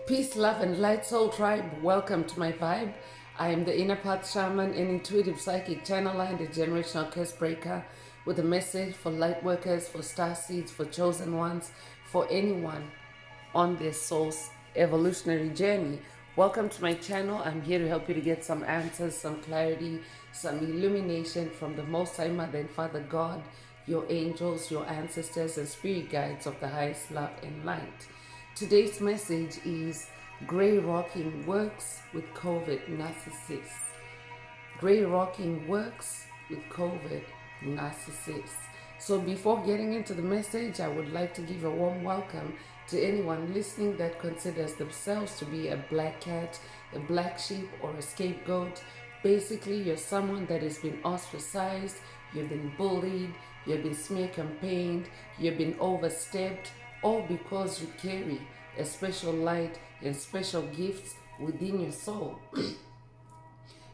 Peace, love, and light, soul tribe. Welcome to my vibe. I am the inner path shaman, an intuitive psychic channeler, and a generational curse breaker with a message for light workers, for star seeds, for chosen ones, for anyone on their soul's evolutionary journey. Welcome to my channel. I'm here to help you to get some answers, some clarity, some illumination from the Most High Mother and Father God, your angels, your ancestors, and spirit guides of the highest love and light. Today's message is Grey Rocking Works with COVID Narcissists. Grey Rocking works with COVID Narcissists. So before getting into the message, I would like to give a warm welcome to anyone listening that considers themselves to be a black cat, a black sheep, or a scapegoat. Basically, you're someone that has been ostracized, you've been bullied, you've been smear campaigned, you've been overstepped, all because you carry a special light and special gifts within your soul.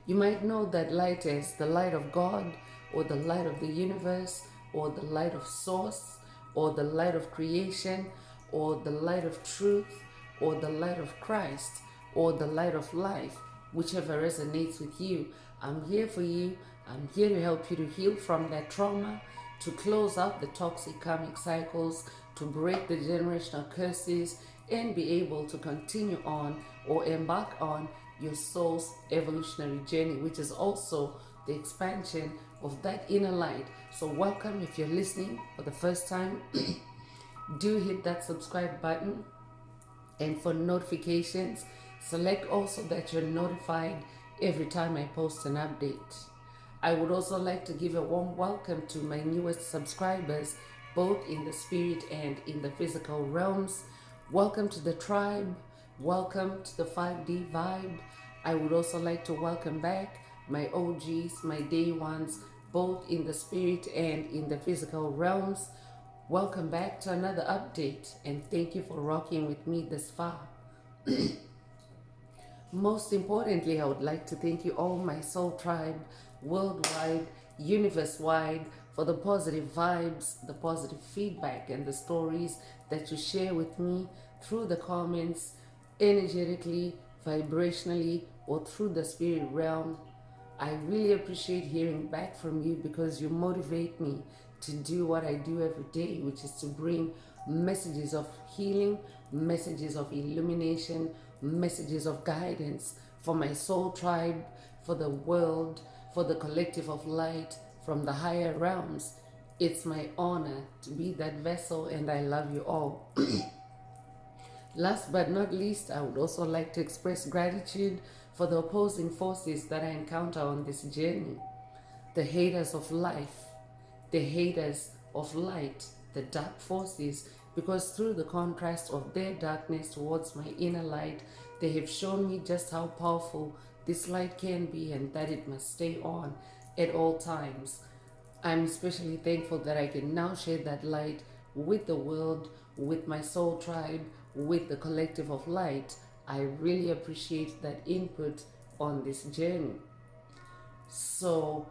You might know that light as the light of God, or the light of the universe, or the light of source, or the light of creation, or the light of truth, or the light of Christ, or the light of life, whichever resonates with you. I'm here for you. I'm here to help you to heal from that trauma, to close out the toxic karmic cycles, to break the generational curses, and be able to continue on or embark on your soul's evolutionary journey, which is also the expansion of that inner light. So welcome. If you're listening for the first time, do hit that subscribe button, and for notifications, select also that you're notified every time I post an update. I would also like to give a warm welcome to my newest subscribers, both in the spirit and in the physical realms. Welcome to the tribe. Welcome to the 5D vibe. I would also like to welcome back my OGs, my day ones, both in the spirit and in the physical realms. Welcome back to another update, and thank you for rocking with me this far. Most importantly, I would like to thank you all, my soul tribe, worldwide, universe-wide, for the positive vibes, the positive feedback, and the stories that you share with me through the comments, energetically, vibrationally, or through the spirit realm. I really appreciate hearing back from you because you motivate me to do what I do every day, which is to bring messages of healing, messages of illumination, messages of guidance for my soul tribe, for the world, for the collective of light from the higher realms. It's my honor to be that vessel, and I love you all. Last but not least, I would also like to express gratitude for the opposing forces that I encounter on this journey. The haters of life, the haters of light, the dark forces, because through the contrast of their darkness towards my inner light, they have shown me just how powerful this light can be and that it must stay on at all times. I'm especially thankful that I can now share that light with the world, with my soul tribe, with the collective of light. I really appreciate that input on this journey. So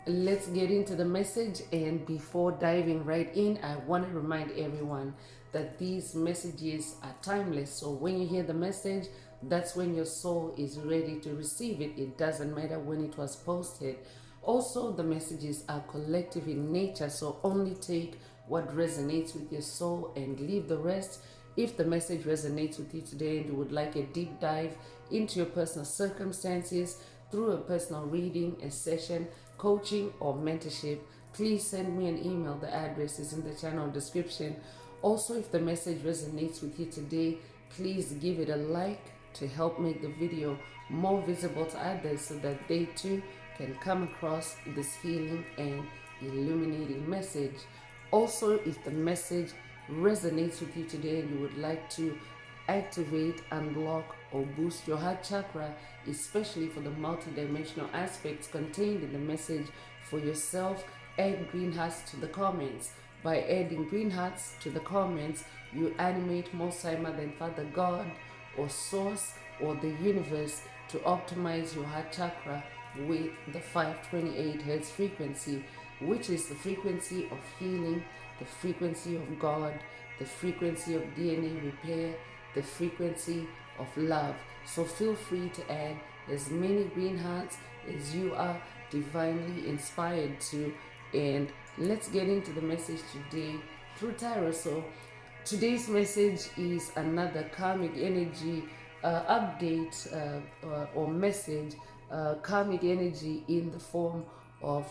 let's get into the message. And before diving right in, I want to remind everyone that these messages are timeless. So when you hear the message, that's when your soul is ready to receive it. It doesn't matter when it was posted. Also, the messages are collective in nature, so only take what resonates with your soul and leave the rest. If the message resonates with you today and you would like a deep dive into your personal circumstances through a personal reading, a session, coaching, or mentorship, please send me an email. The address is in the channel description. Also, if the message resonates with you today, please give it a like to help make the video more visible to others so that they too can come across this healing and illuminating message. Also, if the message resonates with you today and you would like to activate, unlock, or boost your heart chakra, especially for the multidimensional aspects contained in the message for yourself, add green hearts to the comments. By adding green hearts to the comments, you animate Most High Mother and Father God, or Source, or the universe to optimize your heart chakra with the 528 Hz frequency, which is the frequency of healing, the frequency of God, the frequency of DNA repair, the frequency of love. So feel free to add as many green hearts as you are divinely inspired to. And let's get into the message today through tarot. So today's message is another karmic energy update or message, karmic energy in the form of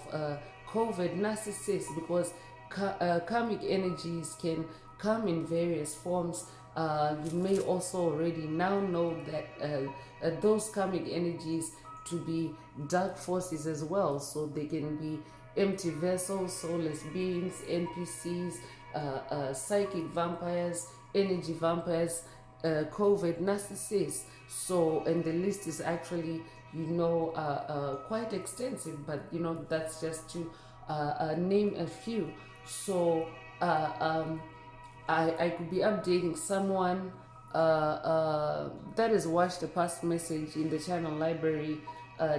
COVID narcissist, because karmic energies can come in various forms. You may also already now know that those karmic energies to be dark forces as well. So they can be empty vessels, soulless beings, NPCs, psychic vampires, energy vampires, COVID narcissists. So, and the list is actually, quite extensive, but that's just to name a few. So, I could be updating someone that has watched a past message in the channel library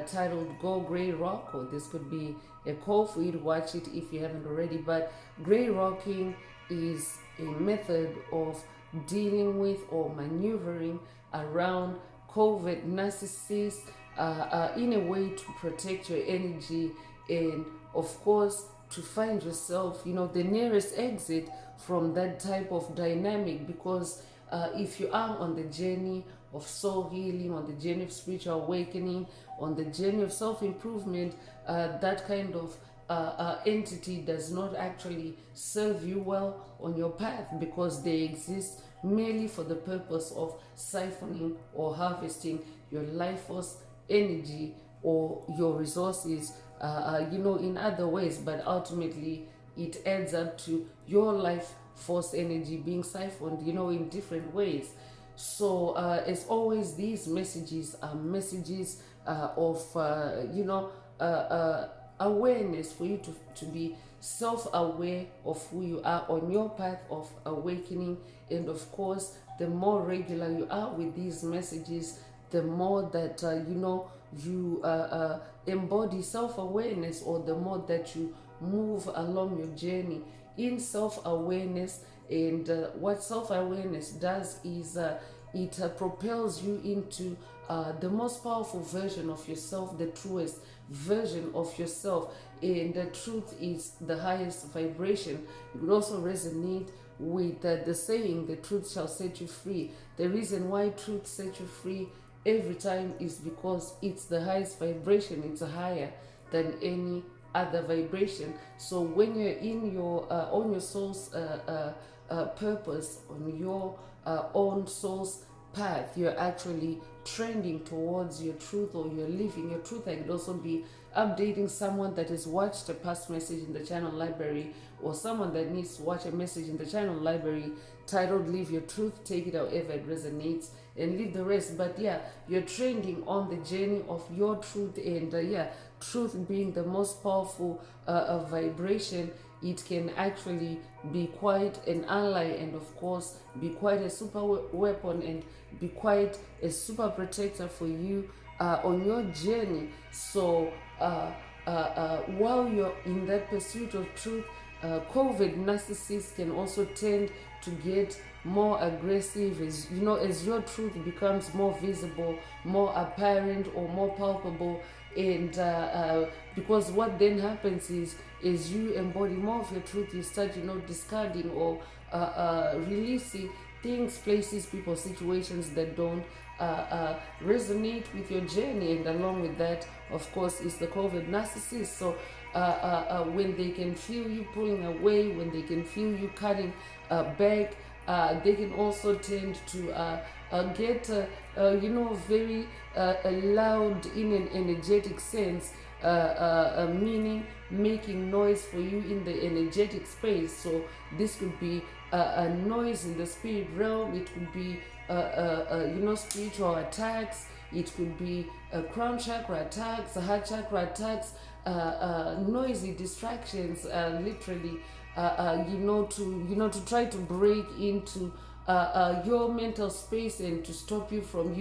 titled Go Grey Rock, or this could be a call for you to watch it if you haven't already. But grey rocking is a method of dealing with or maneuvering around COVID narcissists in a way to protect your energy and, of course, to find yourself, the nearest exit from that type of dynamic. Because if you are on the journey of soul healing, on the journey of spiritual awakening, on the journey of self-improvement, that kind of entity does not actually serve you well on your path, because they exist merely for the purpose of siphoning or harvesting your life force energy or your resources, in other ways. But ultimately, it adds up to your life force energy being siphoned, in different ways. So, as always, these messages are messages of, awareness for you to be self-aware of who you are on your path of awakening. And of course, the more regular you are with these messages, the more that you embody self-awareness, or the more that you move along your journey in self-awareness. And what self-awareness does is it propels you into the most powerful version of yourself, the truest version of yourself. And the truth is the highest vibration. It would also resonate with the saying, the truth shall set you free. The reason why truth sets you free every time is because it's the highest vibration. It's higher than any other vibration. So when you're in your on your soul's purpose, on your own soul's path, you're actually trending towards your truth, or you're living your truth. I could also be updating someone that has watched a past message in the channel library, or someone that needs to watch a message in the channel library titled Live Your Truth, take it however it resonates, and leave the rest. But yeah, you're trending on the journey of your truth. And truth being the most powerful vibration, it can actually be quite an ally, and of course be quite a super weapon, and be quite a super protector for you on your journey. So while you're in that pursuit of truth, COVID narcissists can also tend to get more aggressive as your truth becomes more visible, more apparent, or more palpable. And because what then happens is you embody more of your truth, you start discarding or releasing things, places, people, situations that don't resonate with your journey. And along with that, of course, is the COVID narcissist. So when they can feel you pulling away, when they can feel you cutting back, they can also tend to get very loud in an energetic sense, meaning making noise for you in the energetic space. So this could be a noise in the spirit realm. It could be spiritual attacks. It could be crown chakra attacks, heart chakra attacks, noisy distractions, literally, to try to break into your mental space, and to stop you from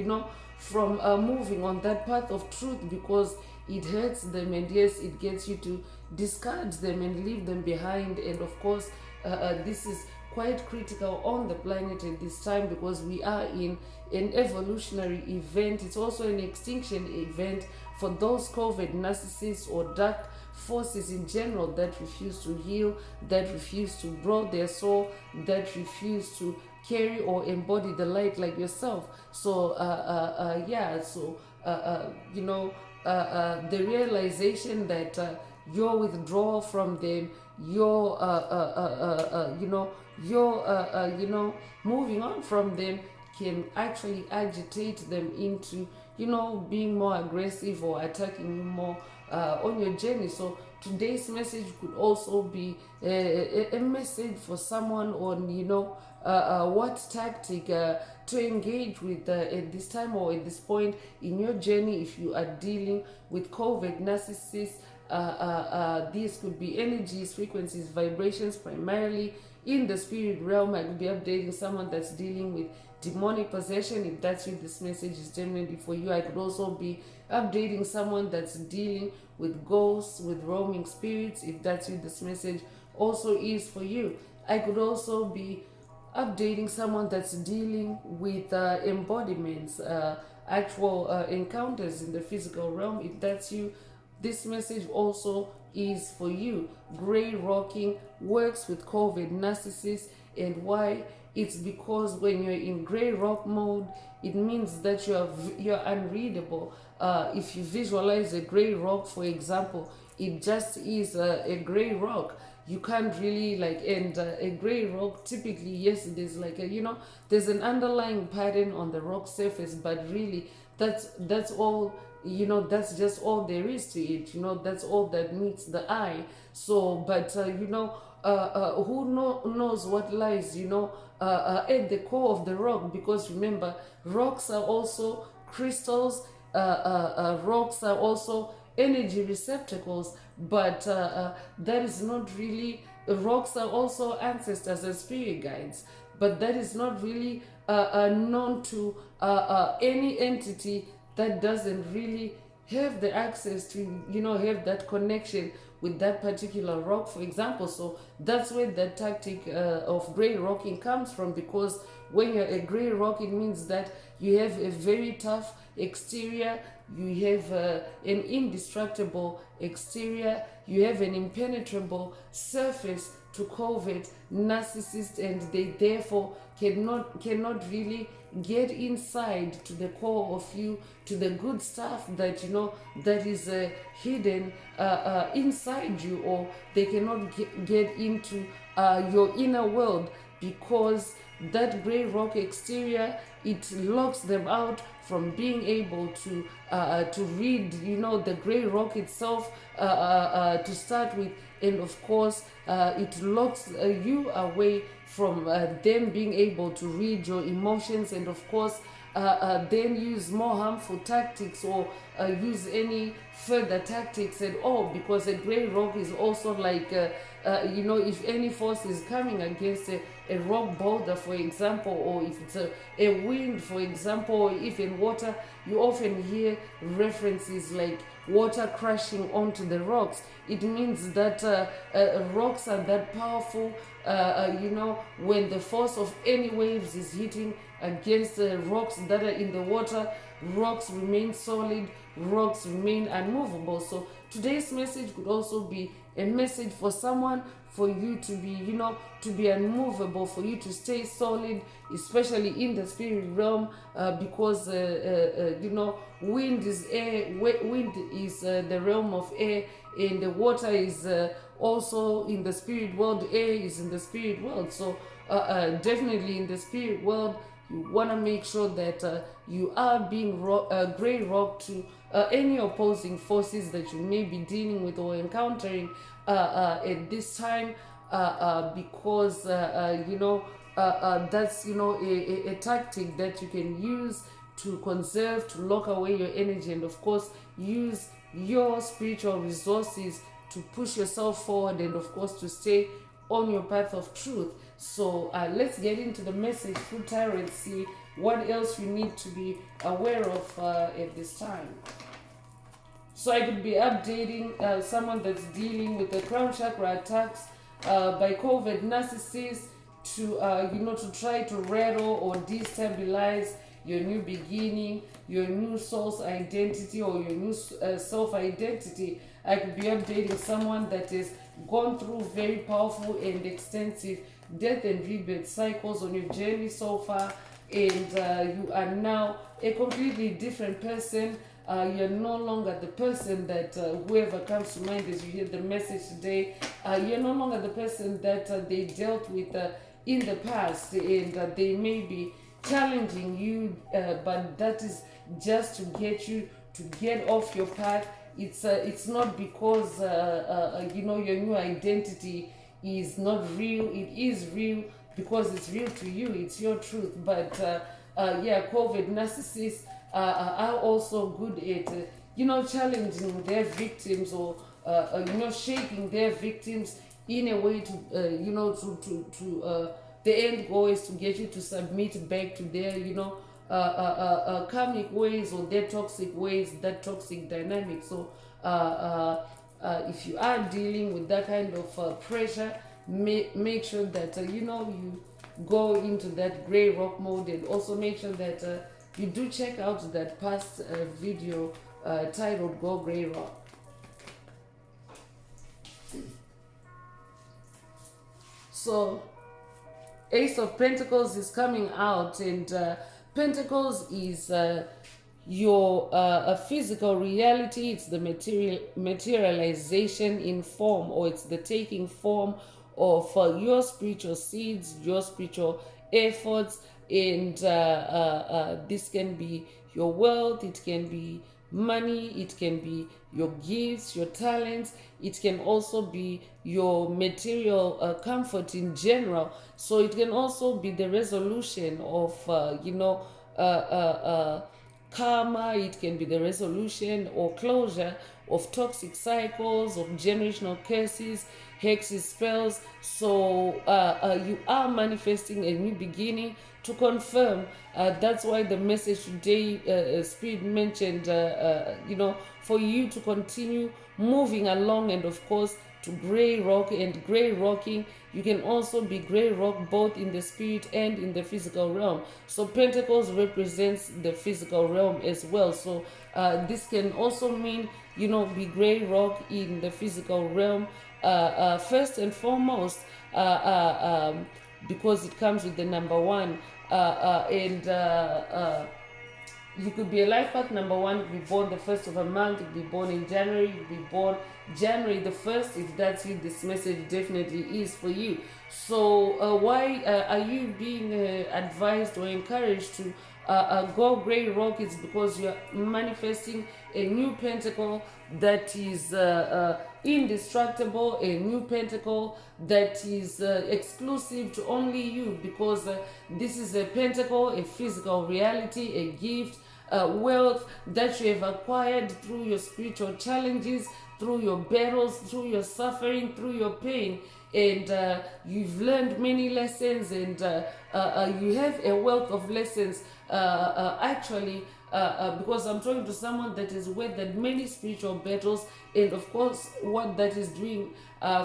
moving on that path of truth, because it hurts them, and yes, it gets you to discard them and leave them behind. And of course, this is quite critical on the planet at this time, because we are in an evolutionary event. It's also an extinction event for those COVID narcissists or dark forces in general that refuse to heal, that refuse to grow their soul, that refuse to carry or embody the light like yourself. So the realization that your withdrawal from them, your moving on from them can actually agitate them into being more aggressive or attacking you more on your journey. So today's message could also be a message for someone on what tactic to engage with at this time or at this point in your journey. If you are dealing with COVID narcissists, these could be energies, frequencies, vibrations, primarily in the spirit realm. I could be updating someone that's dealing with demonic possession. If that's you, this message is genuinely for you. I could also be updating someone that's dealing with ghosts, with roaming spirits. If that's you, this message also is for you. I could also be updating someone that's dealing with embodiments, actual encounters in the physical realm. If that's you, this message also is for you. Grey rocking works with COVID narcissists, and why? It's because when you're in grey rock mode, it means that you're unreadable. If you visualize a grey rock, for example, it just is a grey rock. You can't really and a grey rock typically, yes, there's there's an underlying pattern on the rock surface, but really that's all, that's just all there is to it. That's all that meets the eye. So but who knows what lies at the core of the rock, because remember, rocks are also crystals, rocks are also energy receptacles, but that is not really, rocks are also ancestors and spirit guides, but that is not really known to any entity that doesn't really have the access to have that connection with that particular rock, for example. So that's where the tactic of grey rocking comes from, because when you're a grey rock, it means that you have a very tough exterior, you have an indestructible exterior, you have an impenetrable surface to COVID narcissists, and they therefore cannot really get inside to the core of you, to the good stuff that that is hidden inside you, or they cannot get into your inner world, because that grey rock exterior, it locks them out from being able to read the grey rock itself to start with, and of course it locks you away from them being able to read your emotions, and of course then use more harmful tactics, or use any further tactics at all, because a grey rock is also like if any force is coming against a rock boulder, for example, or if it's a wind, for example, or if in water, you often hear references like water crashing onto the rocks. It means that rocks are that powerful. When the force of any waves is hitting against rocks that are in the water, rocks remain solid, rocks remain unmovable. So today's message could also be a message for someone, for you to be to be unmovable, for you to stay solid, especially in the spirit realm, because wind is air, wind is the realm of air, and the water is also in the spirit world, air is in the spirit world. So definitely in the spirit world, you want to make sure that you are being grey rock to any opposing forces that you may be dealing with or encountering at this time, because that's a tactic that you can use to conserve, to lock away your energy, and of course use your spiritual resources to push yourself forward, and of course to stay on your path of truth. So let's get into the message through tarot and see what else you need to be aware of at this time. So I could be updating someone that's dealing with the crown chakra attacks by COVID narcissists to to try to rattle or destabilize your new beginning, your new soul's identity, or your new self identity. I could be updating someone that has gone through very powerful and extensive death and rebirth cycles on your journey so far, and you are now a completely different person. You're no longer the person that whoever comes to mind as you hear the message today, you're no longer the person that they dealt with in the past, and they may be challenging you, but that is just to get you to get off your path. It's not because your new identity is not real. It is real because it's real to you. It's your truth. But COVID narcissists are also good at challenging their victims, or shaking their victims in a way to the end goal is to get you to submit back to their karmic ways, or their toxic ways, that toxic dynamic. So if you are dealing with that kind of pressure, make sure that you go into that gray rock mode, and also make sure that you do check out that past video titled Go Gray Rock. So Ace of Pentacles is coming out, and Pentacles is your physical reality. It's the materialization in form, or it's the taking form of your spiritual seeds, your spiritual efforts, and this can be your wealth, it can be money, it can be your gifts, your talents, it can also be your material comfort in general. So it can also be the resolution of karma. It can be the resolution or closure of toxic cycles, of generational curses, hexes, spells. So you are manifesting a new beginning. To confirm, that's why the message today, Spirit mentioned, for you to continue moving along, and of course to gray rock. And gray rocking, you can also be gray rock both in the spirit and in the physical realm. So Pentacles represents the physical realm as well. So this can also mean be gray rock in the physical realm, first and foremost, because it comes with the number one, and you could be a life path number one. You could be born the first of a month. You could be born in January. You could be born January the 1st. If that's you, this message definitely is for you. So why are you being advised or encouraged to go gray rock? It's because you're manifesting a new pentacle that is indestructible, a new pentacle that is exclusive to only you, because this is a pentacle, a physical reality, a gift, wealth that you have acquired through your spiritual challenges, through your battles, through your suffering, through your pain. And you've learned many lessons, and you have a wealth of lessons actually, because I'm talking to someone that has weathered many spiritual battles. And of course, what that is doing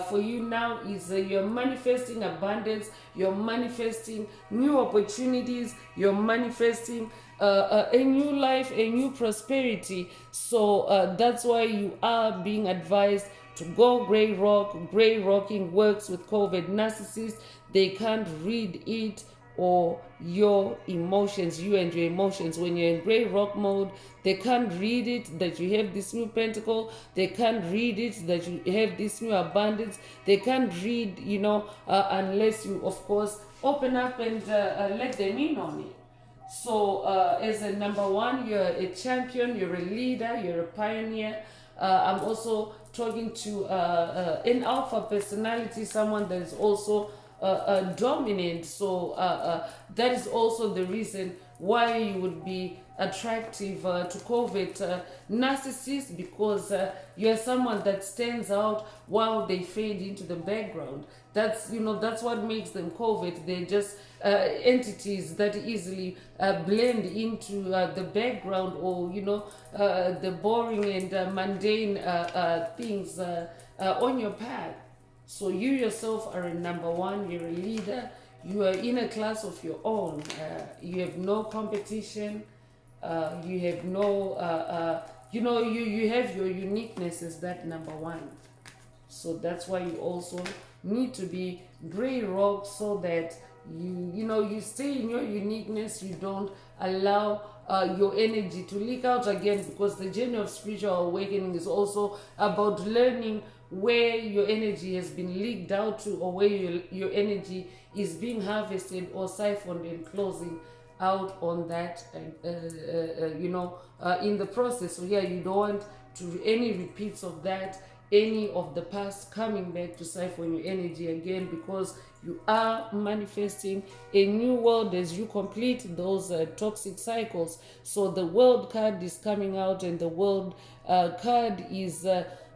for you now is you're manifesting abundance, you're manifesting new opportunities, you're manifesting a new life, a new prosperity. So that's why you are being advised to go gray rock. Gray rocking works with COVID narcissists. They can't read it or your emotions, you and your emotions. When you're in gray rock mode, they can't read it that you have this new pentacle. They can't read it that you have this new abundance. They can't read, unless you, of course, open up and let them in on it. So as a number one, you're a champion, you're a leader, you're a pioneer. I'm also talking to an alpha personality, someone that is also dominant. So that is also the reason why you would be attractive to COVID narcissists, because you're someone that stands out while they fade into the background. That's what makes them COVID. They're just entities that easily blend into the background, or the boring and mundane things on your path. So you yourself are a number one. You're a leader, you are in a class of your own. You have no competition. You have no, you have your uniqueness as that number one. So that's why you also need to be gray rock, so that you stay in your uniqueness. You don't allow your energy to leak out again, because the journey of spiritual awakening is also about learning where your energy has been leaked out to, or where your energy is being harvested or siphoned, and closing out on that, in the process. So yeah, you don't want to any repeats of that, any of the past coming back to siphon your energy again, because you are manifesting a new world as you complete those toxic cycles. So the world card is coming out, and the world card is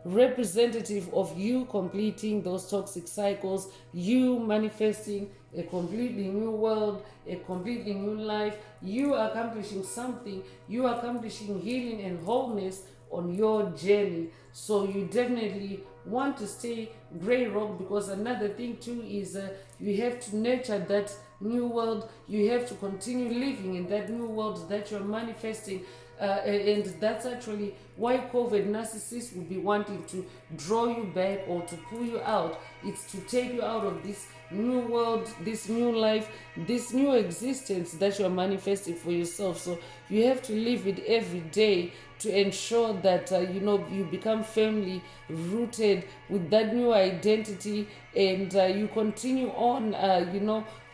representative of you completing those toxic cycles, you manifesting a completely new world, a completely new life, you accomplishing something, you accomplishing healing and wholeness on your journey. So you definitely want to stay gray rock, because another thing too is you have to nurture that new world. You have to continue living in that new world that you're manifesting. And that's actually why COVID narcissists will be wanting to draw you back or to pull you out. It's to take you out of this new world, this new life, this new existence that you're manifesting for yourself. So you have to live it every day to ensure that you become firmly rooted with that new identity, and you continue on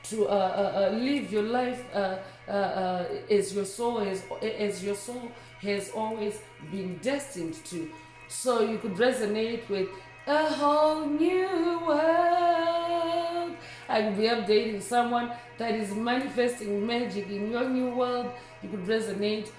to live your life as your soul has always been destined to. So you could resonate with a whole new world. I could be updating someone that is manifesting magic in your new world. You could resonate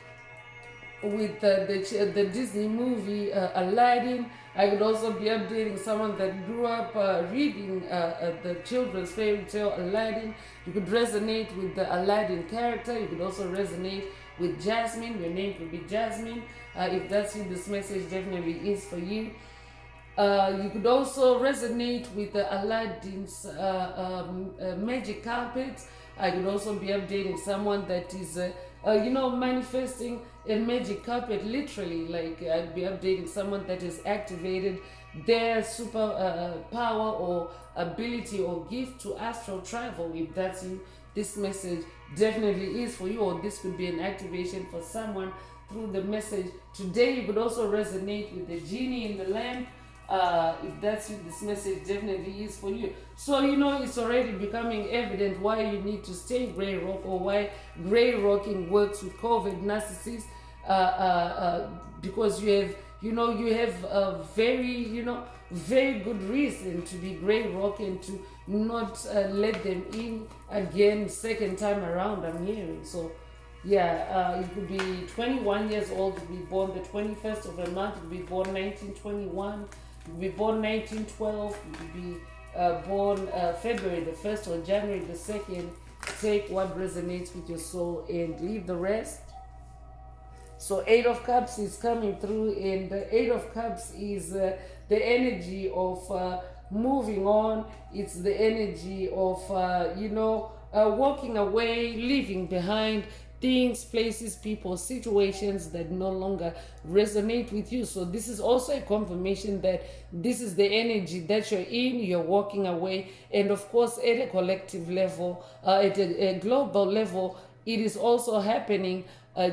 with the Disney movie Aladdin. I could also be updating someone that grew up reading the children's fairy tale Aladdin. You could resonate with the Aladdin character. You could also resonate with Jasmine. Your name could be Jasmine. If that's you, this message definitely is for you. You could also resonate with the Aladdin's magic carpet. I could also be updating someone that is, manifesting a magic carpet, literally. Like, I'd be updating someone that has activated their super power or ability or gift to astral travel. If that's you, this message definitely is for you, or this could be an activation for someone through the message. Today, you could also resonate with the genie in the lamp. If that's you, this message definitely is for you. So it's already becoming evident why you need to stay gray rock, or why gray rocking works with COVID narcissists, because you have a very good reason to be gray rock and to not let them in again second time around, I'm hearing. So yeah, you could be 21 years old, you could be born the 21st of a month, you could be born 1921, you could be born 1912, you could be born February the 1st or January the 2nd. Take what resonates with your soul and leave the rest. So 8 of Cups is coming through, and the 8 of Cups is the energy of moving on. It's the energy of, walking away, leaving behind things, places, people, situations that no longer resonate with you. So this is also a confirmation that this is the energy that you're in, you're walking away. And of course, at a collective level, at a global level, it is also happening.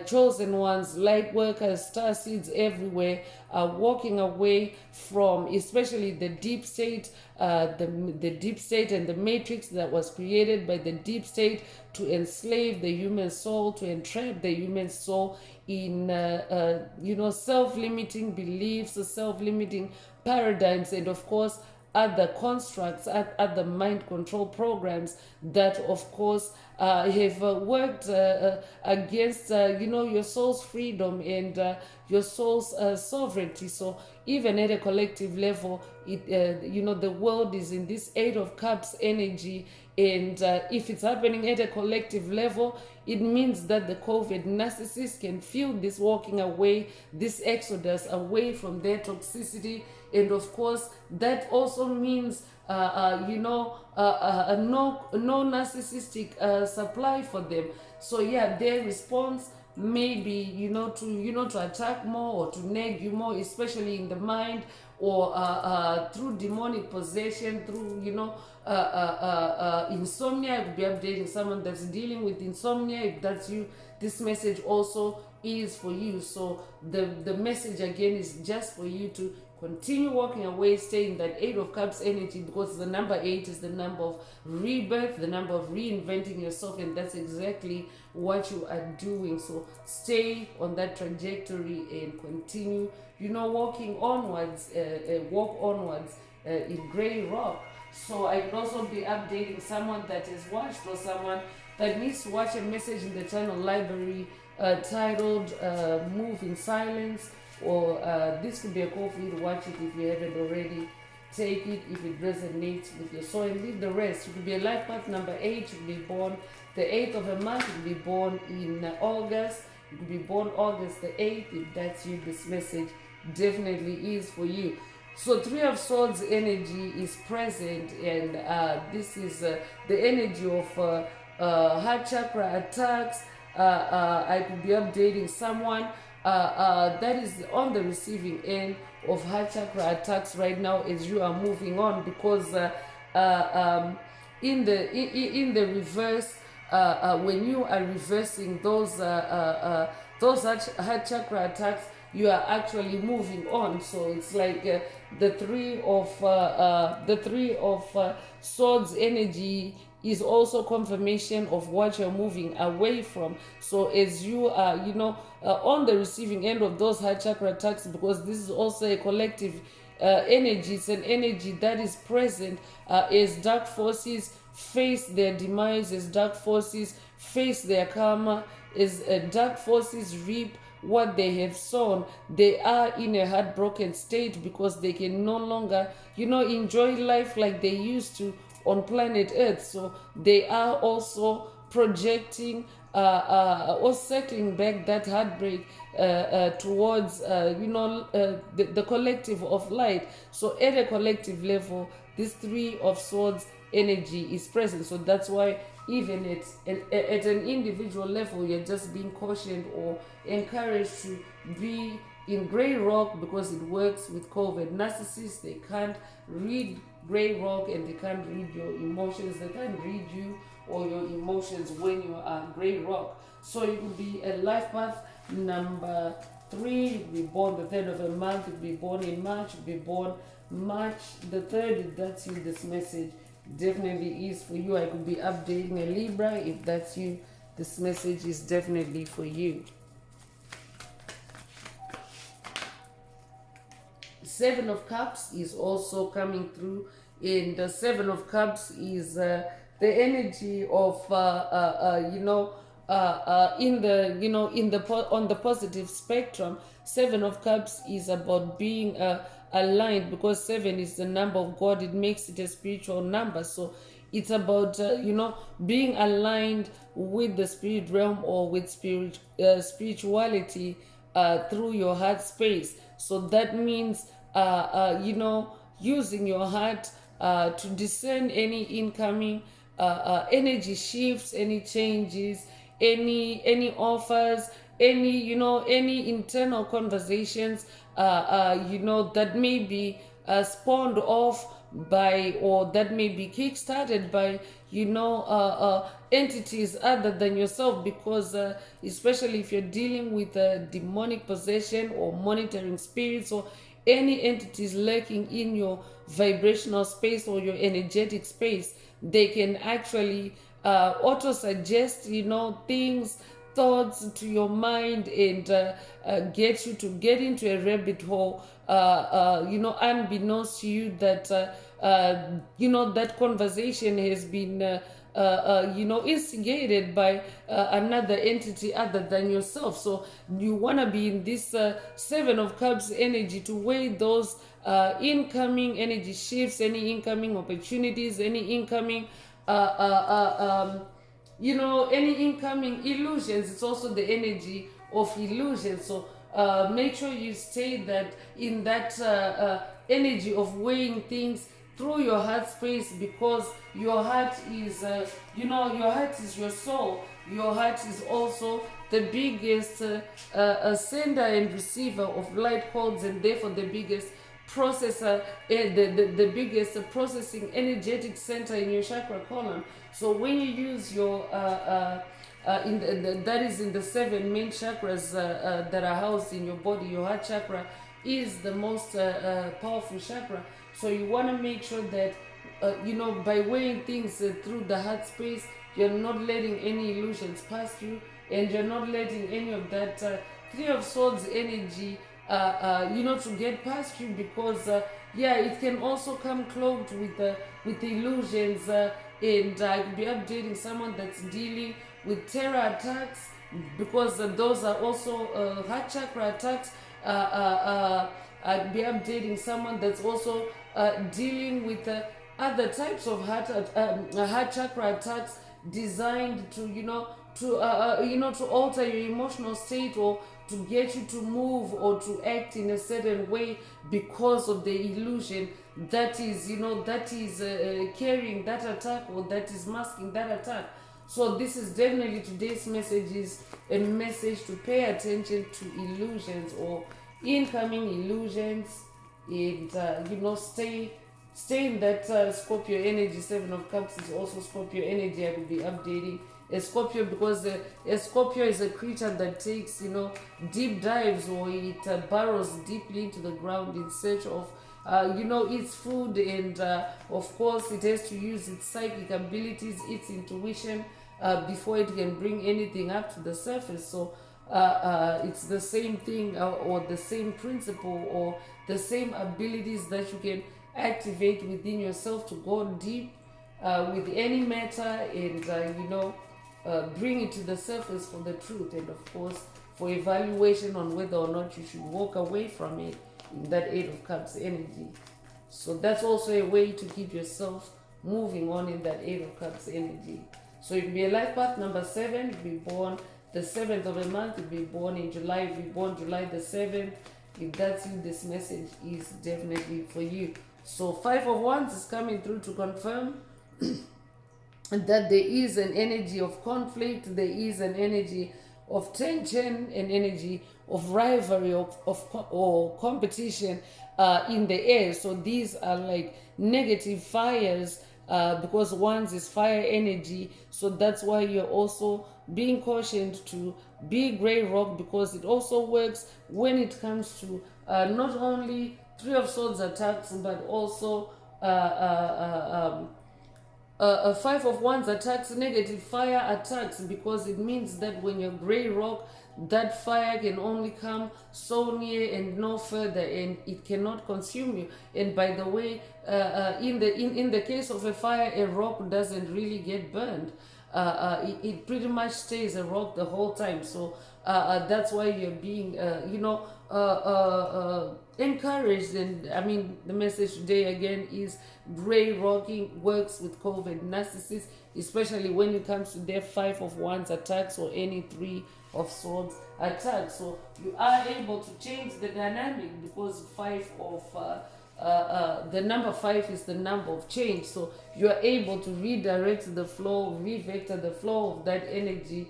Chosen ones, light workers, star seeds everywhere are walking away from, especially the deep state, the deep state and the matrix that was created by the deep state to enslave the human soul, to entrap the human soul in, self-limiting beliefs, self-limiting paradigms, and of course, other constructs, other mind control programs that, of course, have worked against, your soul's freedom and, your soul's sovereignty. So even at a collective level, the world is in this Eight of Cups energy, and if it's happening at a collective level, it means that the COVID narcissist can feel this walking away, this exodus away from their toxicity. And of course, that also means no narcissistic supply for them. So yeah, their response maybe to attack more or to nag you more, especially in the mind, or through demonic possession, through insomnia. It could be updating someone that's dealing with insomnia. If that's you, this message also is for you. So the message again is just for you to continue walking away, stay in that Eight of Cups energy, because the number 8 is the number of rebirth, the number of reinventing yourself, and that's exactly what you are doing. So stay on that trajectory and continue, walking onwards, walk onwards in Grey Rock. So I can also be updating someone that has watched, or someone that needs to watch a message in the channel library titled Move in Silence, or this could be a call for you to watch it if you haven't already. Take it if it resonates with your soul, and leave the rest. You could be a life path number 8. You could be born the 8th of a month. You could be born in August. You could be born August the 8th. If that's you, this message definitely is for you. So Three of Swords energy is present, and this is the energy of heart chakra attacks. I could be updating someone that is on the receiving end of heart chakra attacks right now as you are moving on, because in the reverse, when you are reversing those heart chakra attacks, you are actually moving on. So it's like the three of swords energy is also confirmation of what you're moving away from. So as you are on the receiving end of those heart chakra attacks, because this is also a collective energy, it's an energy that is present as dark forces face their demise, as dark forces face their karma, as dark forces reap what they have sown. They are in a heartbroken state because they can no longer enjoy life like they used to on planet Earth. So they are also projecting or circling back that heartbreak towards the collective of light. So at a collective level, this Three of Swords energy is present. So that's why even at an individual level, you're just being cautioned or encouraged to be in Grey Rock, because it works with COVID narcissists. They can't read Grey Rock, and they can't read your emotions. They can't read you or your emotions when you are Grey Rock. So you could be a life path number 3. You could be born the 3rd of a month. You could be born in March. You could be born March the 3rd. If that's you, this message definitely is for you. I could be updating a Libra. If that's you, this message is definitely for you. 7 of Cups is also coming through, and the 7 of Cups is the energy of on the positive spectrum. 7 of Cups is about being aligned, because 7 is the number of God. It makes it a spiritual number. So it's about being aligned with the spirit realm, or with spirituality through your heart space. So that means using your heart to discern any incoming energy shifts, any changes, any offers, any internal conversations that may be spawned off by, or that may be kick-started by entities other than yourself, because especially if you're dealing with demonic possession or monitoring spirits, or any entities lurking in your vibrational space or your energetic space, they can actually auto-suggest things, thoughts to your mind, and get you to get into a rabbit hole, unbeknownst to you, that that conversation has been instigated by another entity other than yourself. So you want to be in this Seven of Cups energy to weigh those incoming energy shifts, any incoming opportunities, any incoming any incoming illusions. It's also the energy of illusion. So make sure you stay that in that energy of weighing things through your heart space, because your heart is your heart is your soul. Your heart is also the biggest sender and receiver of light codes, and therefore the biggest processor, the biggest processing energetic center in your chakra column. So when you use your that is in the seven main chakras that are housed in your body, your heart chakra is the most powerful chakra. So you want to make sure that by weighing things through the heart space, you're not letting any illusions pass you, and you're not letting any of that Three of Swords energy to get past you, because it can also come cloaked with illusions, and I could be updating someone that's dealing with terror attacks, because those are also heart chakra attacks. I'd be updating someone that's also dealing with other types of heart chakra attacks designed to to alter your emotional state, or to get you to move or to act in a certain way because of the illusion that is carrying that attack, or that is masking that attack. So this is definitely today's message, is a message to pay attention to illusions or incoming illusions, and stay in that Scorpio energy. Seven of Cups is also Scorpio energy. I will be updating a Scorpio, because a Scorpio is a creature that takes deep dives, or it burrows deeply into the ground in search of its food, and of course it has to use its psychic abilities, its intuition, before it can bring anything up to the surface. So it's the same thing, or the same principle, or the same abilities that you can activate within yourself to go deep with any matter, and bring it to the surface for the truth, and of course for evaluation on whether or not you should walk away from it in that Eight of Cups energy. So that's also a way to keep yourself moving on in that Eight of Cups energy. So it could be a life path number 7, you'll be born the 7th of a month, you'll be born in July, you'll be born July the 7th. If that's you, this message is definitely for you. So 5 of Wands is coming through to confirm that there is an energy of conflict, there is an energy of tension, an energy of rivalry, or competition in the air. So these are like negative fires, because Wands is fire energy. So that's why you're also being cautioned to be gray rock, because it also works when it comes to not only Three of Swords attacks, but also Five of Wands attacks, negative fire attacks, because it means that when you're gray rock, that fire can only come so near and no further, and it cannot consume you. And by the way, in the case of a fire, a rock doesn't really get burned. It pretty much stays a rock the whole time. So that's why you're being encouraged. And I mean, the message today again is gray rocking works with COVID narcissists, especially when it comes to their Five of Wands attacks or any Three of Swords attacks. So you are able to change the dynamic, because the number 5 is the number of change. So you are able to redirect the flow, revector the flow of that energy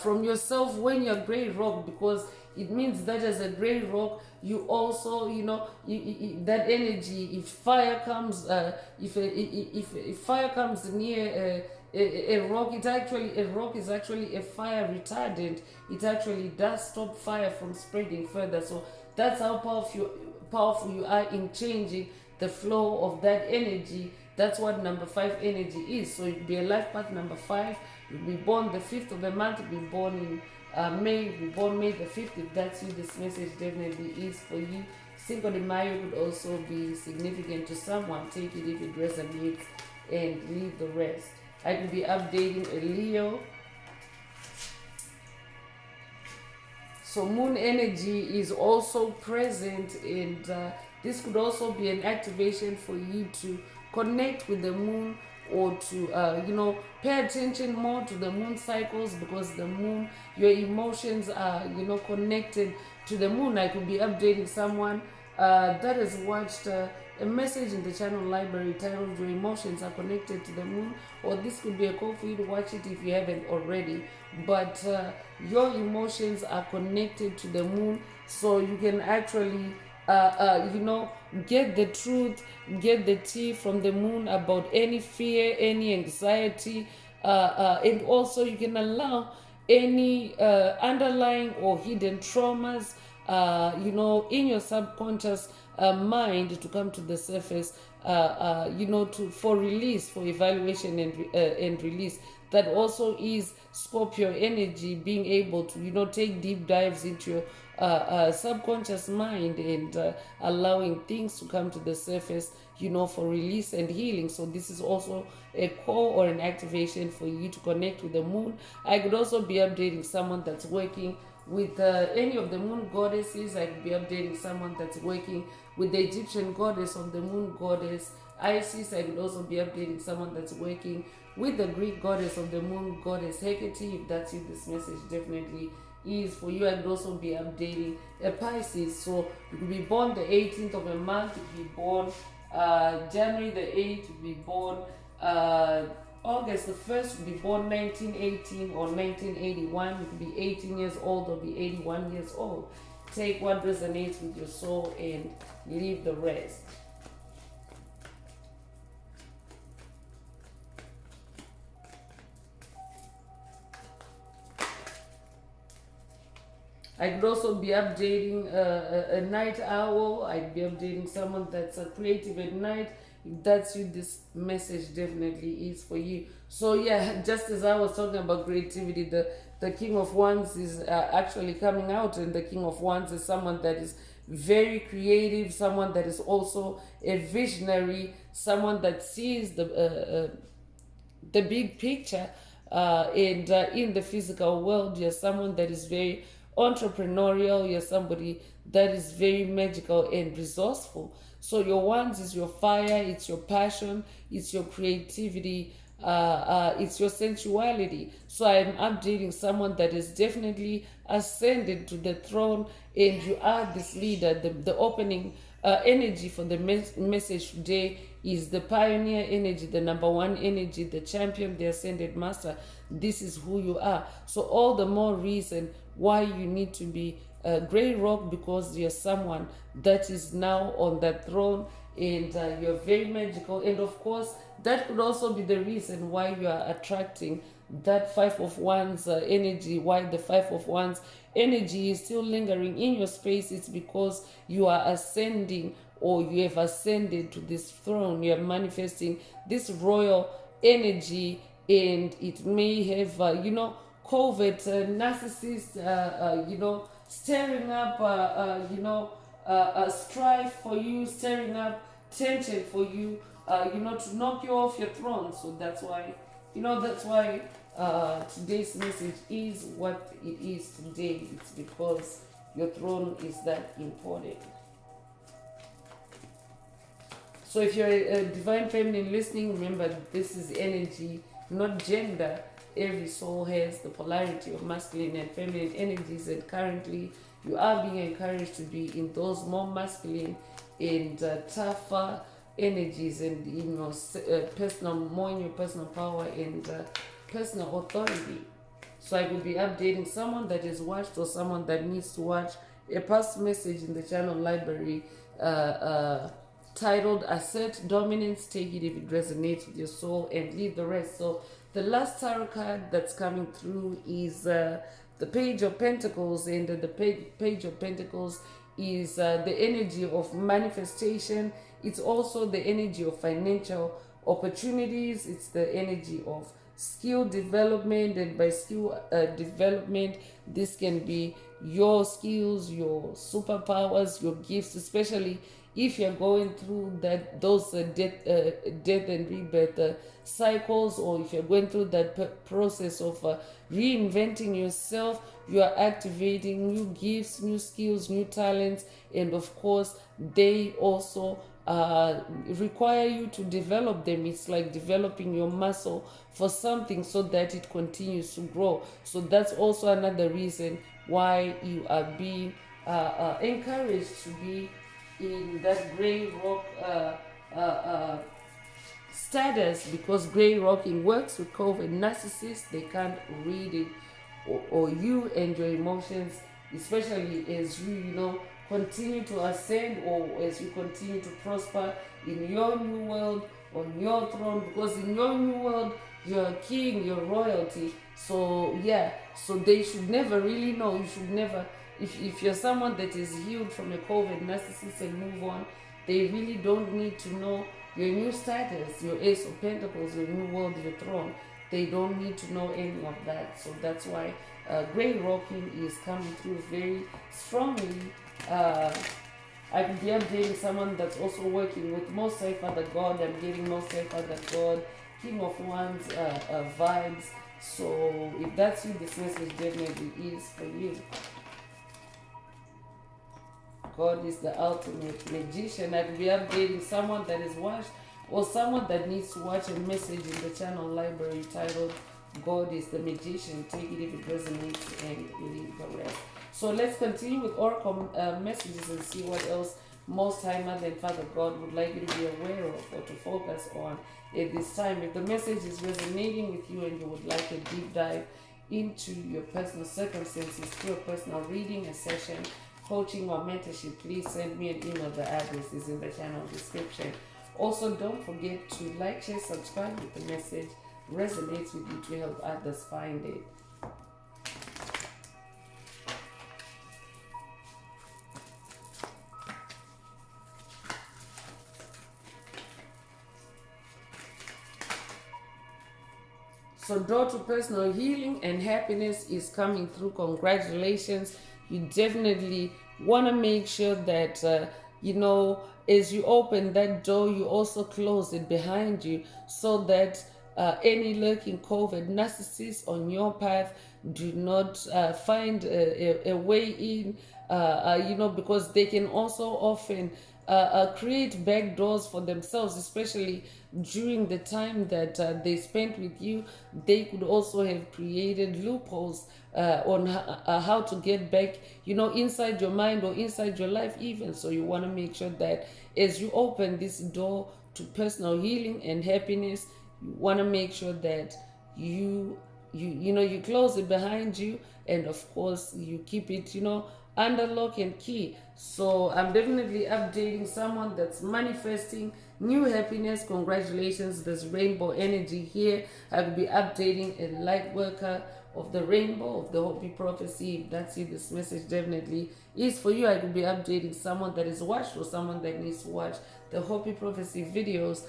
from yourself when you're gray rock, because it means that as a gray rock, you also, that energy, if fire comes, if fire comes near a rock, a rock is actually a fire retardant. It actually does stop fire from spreading further. So that's how powerful you are in changing the flow of that energy. That's what number 5 energy is. So you'll be a life path number 5. You'll be born the 5th of the month. You'll be born in May. You'll be born May the 5th. If that's you, this message definitely is for you. Cinco de Mayo could also be significant to someone. Take it if it resonates, and leave the rest. I could be updating a Leo. So moon energy is also present, and this could also be an activation for you to connect with the moon, or to pay attention more to the moon cycles, because the moon, your emotions are connected to the moon. I could be updating someone that has watched a message in the channel library titled "Your Emotions Are Connected to the Moon," or this could be a call for you to watch it if you haven't already. But your emotions are connected to the moon, so you can actually get the truth, get the tea from the moon about any fear, any anxiety, and also you can allow any underlying or hidden traumas in your subconscious mind to come to the surface, for release, for evaluation and release. That also is Scorpio energy, being able to take deep dives into your subconscious mind, and allowing things to come to the surface, for release and healing. So this is also a call or an activation for you to connect with the moon. I could also be updating someone that's working with any of the moon goddesses. I could be updating someone that's working with the Egyptian goddess of the moon, goddess Isis. I could also be updating someone that's working with the Greek goddess of the moon, goddess Hecate. If that's you, this message definitely is for you. I could also be updating a Pisces. So you could be born the 18th of a month, you could be born January the 8th, you could be born August the 1st, you could be born 1918 or 1981. You could be 18 years old or be 81 years old. Take what resonates with your soul and leave the rest. I could also be updating a night owl. I'd be updating someone that's creative at night. If that's you, this message definitely is for you. So yeah, just as I was talking about creativity, the King of Wands is actually coming out, and the King of Wands is someone that is very creative, someone that is also a visionary, someone that sees the big picture, and in the physical world. You're someone that is very entrepreneurial. You're somebody that is very magical and resourceful. So your wands is your fire, it's your passion, it's your creativity, it's your sensuality. So I'm updating someone that is definitely ascended to the throne, and you are this leader. The opening energy for the message today is the pioneer energy, the number one energy, the champion, the ascended master. This is who you are. So all the more reason why you need to be a Grey Rock, because you're someone that is now on that throne, and you're very magical. And of course, that could also be the reason why you are attracting that Five of Wands energy. Why the Five of Wands energy is still lingering in your space, it's because you are ascending, or you have ascended to this throne. You are manifesting this royal energy, and it may have covert narcissists stirring up strife for you, stirring up tension for you, to knock you off your throne. So that's why today's message is what it is today. It's because your throne is that important. So if you're a divine feminine listening, remember this is energy, not gender. Every soul has the polarity of masculine and feminine energies, and currently you are being encouraged to be in those more masculine and tougher energies, and in your more in your personal power and personal authority. So I will be updating someone that has watched, or someone that needs to watch, a past message in the channel library titled "Assert Dominance." Take it if it resonates with your soul, and leave the rest. So the last tarot card that's coming through is the Page of Pentacles, and the Page of Pentacles is the energy of manifestation. It's also the energy of financial opportunities. It's the energy of skill development, and by skill development, this can be your skills, your superpowers, your gifts, especially if you're going through those death and rebirth cycles, or if you're going through that process of reinventing yourself, you are activating new gifts, new skills, new talents, and of course they also require you to develop them. It's like developing your muscle for something so that it continues to grow. So that's also another reason why you are being encouraged to be in that gray rock status, because gray rocking works with COVID narcissists. They can't read it, or you and your emotions, especially as you continue to ascend, or as you continue to prosper in your new world, on your throne, because in your new world you're a king, you're royalty. So yeah, so they should never really know. You should never, if you're someone that is healed from a COVID narcissist and move on, they really don't need to know your new status, your Ace of Pentacles, your new world, your throne. They don't need to know any of that. So that's why gray rocking is coming through very strongly. I could be updating someone that's also working with Most High Father God. I'm getting Most High Father God, King of Wands vibes. So if that's you, this message definitely is for you. God is the ultimate magician. I could be updating someone that is watched, or someone that needs to watch a message in the channel library titled God is the Magician. Take it if it resonates and leave the rest. So let's continue with oracle messages and see what else Most High Mother and Father God would like you to be aware of or to focus on at this time. If the message is resonating with you and you would like a deep dive into your personal circumstances through a personal reading, a session, coaching, or mentorship, please send me an email. The address is in the channel description. Also, don't forget to like, share, subscribe if the message resonates with you to help others find it. So door to personal healing and happiness is coming through. Congratulations. You definitely want to make sure that, as you open that door, you also close it behind you, so that any lurking COVID narcissists on your path do not find a way in, because they can also often create back doors for themselves, especially during the time that they spent with you. They could also have created loopholes on how to get back, inside your mind or inside your life even. So you want to make sure that as you open this door to personal healing and happiness, you want to make sure that you close it behind you, and of course you keep it under lock and key. So I'm definitely updating someone that's manifesting new happiness. Congratulations, there's rainbow energy here. I will be updating a light worker of the rainbow of the Hopi prophecy. If that's you, this message definitely is for you. I will be updating someone that is watched, or someone that needs to watch the Hopi prophecy videos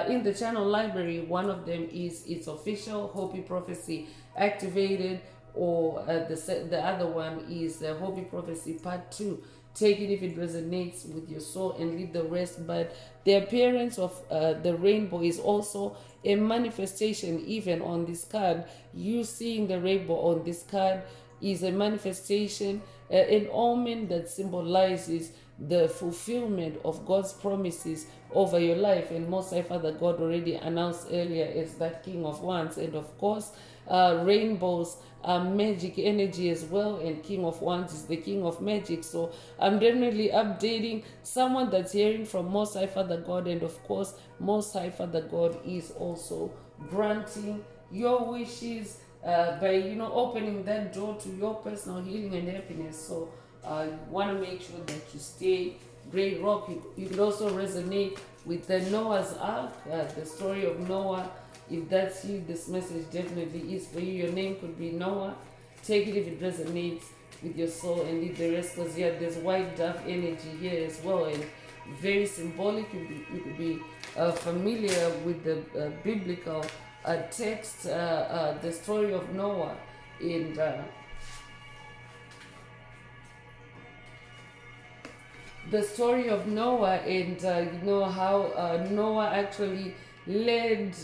in the channel library. One of them is its official Hopi prophecy activated, or the other one is Hopi prophecy part 2. Take it if it resonates with your soul and leave the rest. But the appearance of the rainbow is also a manifestation. Even on this card, you seeing the rainbow on this card is a manifestation, an omen that symbolizes the fulfillment of God's promises over your life. And Most High Father God already announced earlier as that King of Wands. And of course, rainbows are magic energy as well, and King of Wands is the King of Magic. So I'm definitely updating someone that's hearing from Most High Father God, and of course Most High Father God is also granting your wishes by opening that door to your personal healing and happiness. So you want to make sure that you stay gray rock. You could also resonate with the Noah's Ark, the story of Noah. If that's you, this message definitely is for you. Your name could be Noah. Take it if it resonates with your soul, and leave the rest, because there's white dove energy here as well, and very symbolic. You could be familiar with the biblical text, the story of Noah, and the story of Noah, and how Noah actually led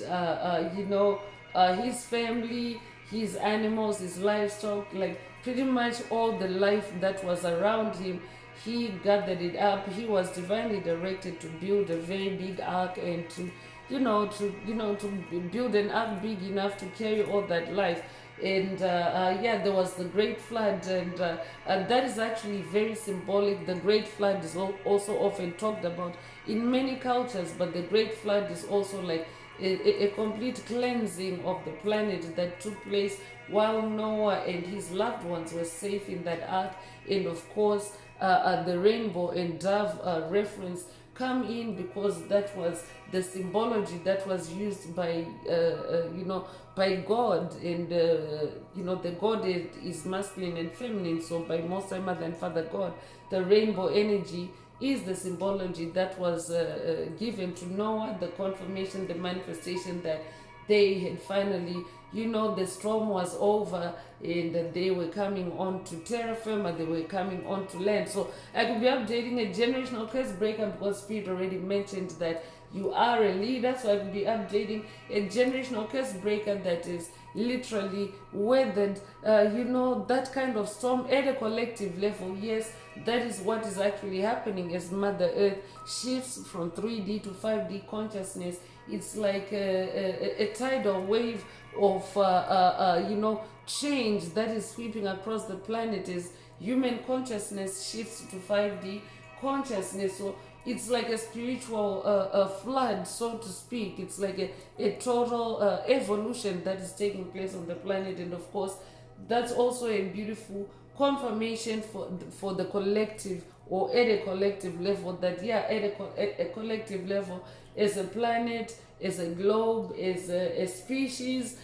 his family, his animals, his livestock, like pretty much all the life that was around him. He gathered it up. He was divinely directed to build a very big ark, and to build an ark big enough to carry all that life. And yeah, there was the great flood, and that is actually very symbolic. The great flood is also often talked about in many cultures, but the great flood is also like a complete cleansing of the planet that took place while Noah and his loved ones were safe in that ark. And of course, the rainbow and dove reference come in because that was the symbology that was used by by God. And the God is masculine and feminine, so by Most High Mother and Father God, the rainbow energy is the symbology that was given to Noah, the confirmation, the manifestation that they had finally, the storm was over, and they were coming on to terra firma, they were coming on to land. So I could be updating a generational curse breaker because Spirit already mentioned that you are a leader. So I could be updating a generational curse breaker that is literally weathered, that kind of storm at a collective level. Yes, that is what is actually happening as Mother Earth shifts from 3D to 5D consciousness. It's like a tidal wave of change that is sweeping across the planet as human consciousness shifts to 5D consciousness. So it's like a spiritual flood, so to speak. It's like a total evolution that is taking place on the planet. And of course, that's also a beautiful confirmation for the collective, or at a collective level, that yeah, at a collective level, as a planet, as a globe, as a species,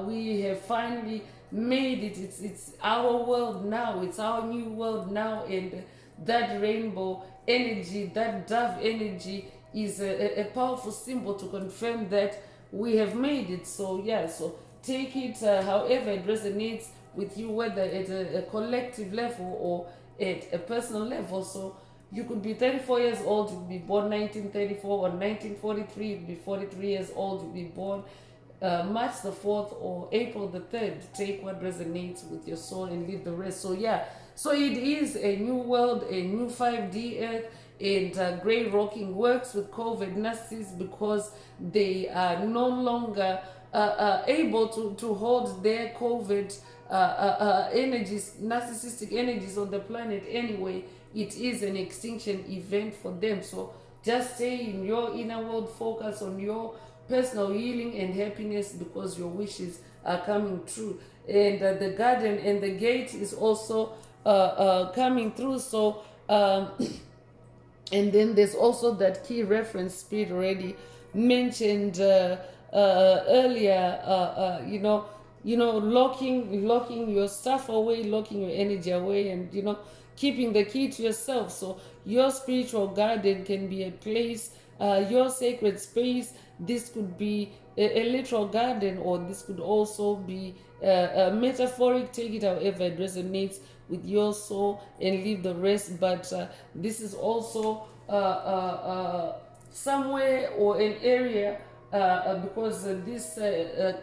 we have finally made it. It's our world now. It's our new world now. And that rainbow energy, that dove energy, is a powerful symbol to confirm that we have made it. So yeah, so take it however it resonates with you, whether at a collective level or at a personal level. So you could be 34 years old, you could be born 1934 or 1943, you could be 43 years old, you could be born March the 4th or April the 3rd. Take what resonates with your soul and leave the rest. So yeah, so it is a new world, a new 5D earth. And Grey Rocking works with COVID narcissists because they are no longer able to hold their COVID energies, narcissistic energies on the planet anyway. It is an extinction event for them. So just stay in your inner world, focus on your personal healing and happiness, because your wishes are coming true. And the garden and the gate is also coming through. So and then there's also that key reference Spirit already mentioned earlier, locking your stuff away, locking your energy away, and keeping the key to yourself. So your spiritual garden can be a place, your sacred space. This could be a literal garden, or this could also be metaphoric. Take it however it resonates with your soul and leave the rest. But this is also somewhere or an area, because this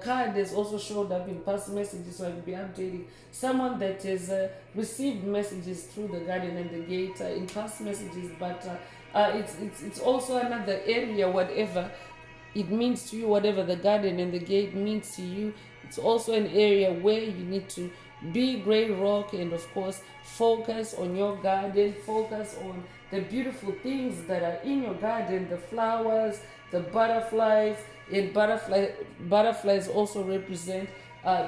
card has also showed up in past messages. So I will be updating someone that has received messages through the garden and the gate in past messages. But it's also another area, whatever it means to you, whatever the garden and the gate means to you. It's also an area where you need to be Grey Rock, and of course focus on your garden, focus on the beautiful things that are in your garden, the flowers, the butterflies. And butterflies also represent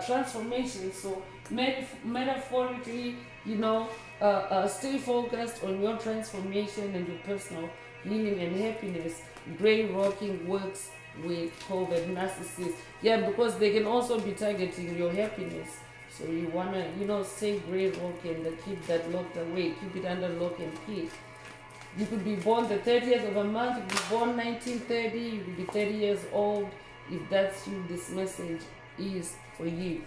transformation. So metaphorically, stay focused on your transformation and your personal healing and happiness. Grey Rocking works with COVID narcissists. Yeah, because they can also be targeting your happiness. So you wanna, stay Grey Rock and keep that locked away, keep it under lock and key. You could be born the 30th of a month, you could be born 1930, you could be 30 years old. If that's you, this message is for you.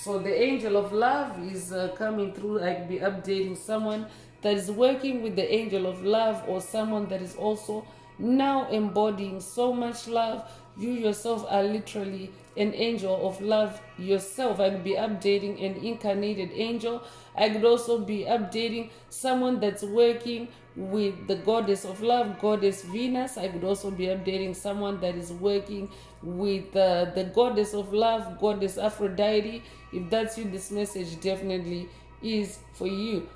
So the angel of love is coming through. I could be updating someone that is working with the angel of love, or someone that is also now embodying so much love. You yourself are literally an angel of love yourself. I could be updating an incarnated angel. I could also be updating someone that's working with the goddess of love, goddess Venus. I could also be updating someone that is working with the goddess of love, goddess Aphrodite. If that's you, this message definitely is for you.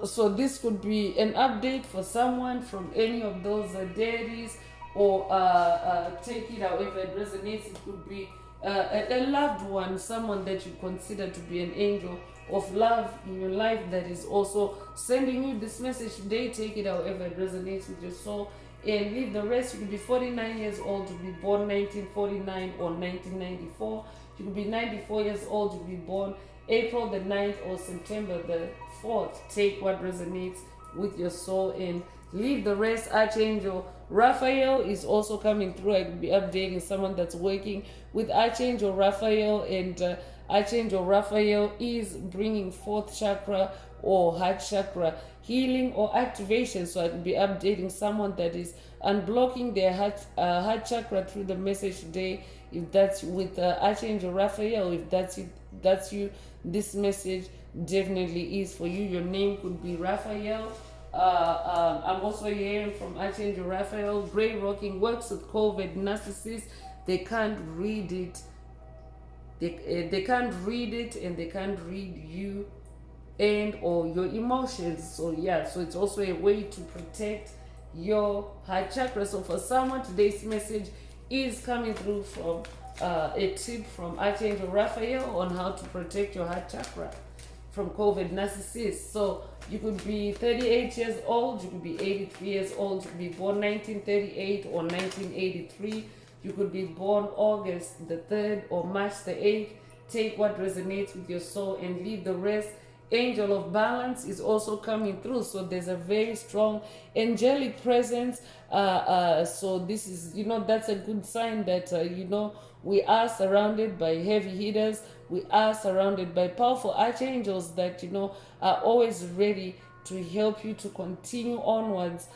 So this could be an update for someone from any of those deities, or take it however it resonates. It could be a loved one, someone that you consider to be an angel of love in your life that is also sending you this message today. Take it however it resonates with your soul and leave the rest. You could be 49 years old to be born 1949 or 1994. You could be 94 years old to be born April the 9th or September the 4th. Take what resonates with your soul and leave the rest. Archangel Raphael is also coming through. I could be updating someone that's working with Archangel Raphael, and Archangel Raphael is bringing fourth chakra or heart chakra healing or activation. So I could be updating someone that is unblocking their heart chakra through the message today. If that's with Archangel Raphael, if that's you, this message definitely is for you. Your name could be Raphael. I'm also hearing from Archangel Raphael. Gray rocking works with COVID narcissists. They can't read it. They can't read it, and they can't read you and or your emotions. So yeah, so it's also a way to protect your heart chakra. So for someone, today's message is coming through from a tip from Archangel Raphael on how to protect your heart chakra from COVID narcissists. So you could be 38 years old, you could be 83 years old, you could be born 1938 or 1983, you could be born August the 3rd or March the 8th. Take what resonates with your soul and leave the rest. Angel of balance is also coming through. So there's a very strong angelic presence. So this is, that's a good sign that, we are surrounded by heavy hitters. We are surrounded by powerful archangels that, are always ready to help you to continue onwards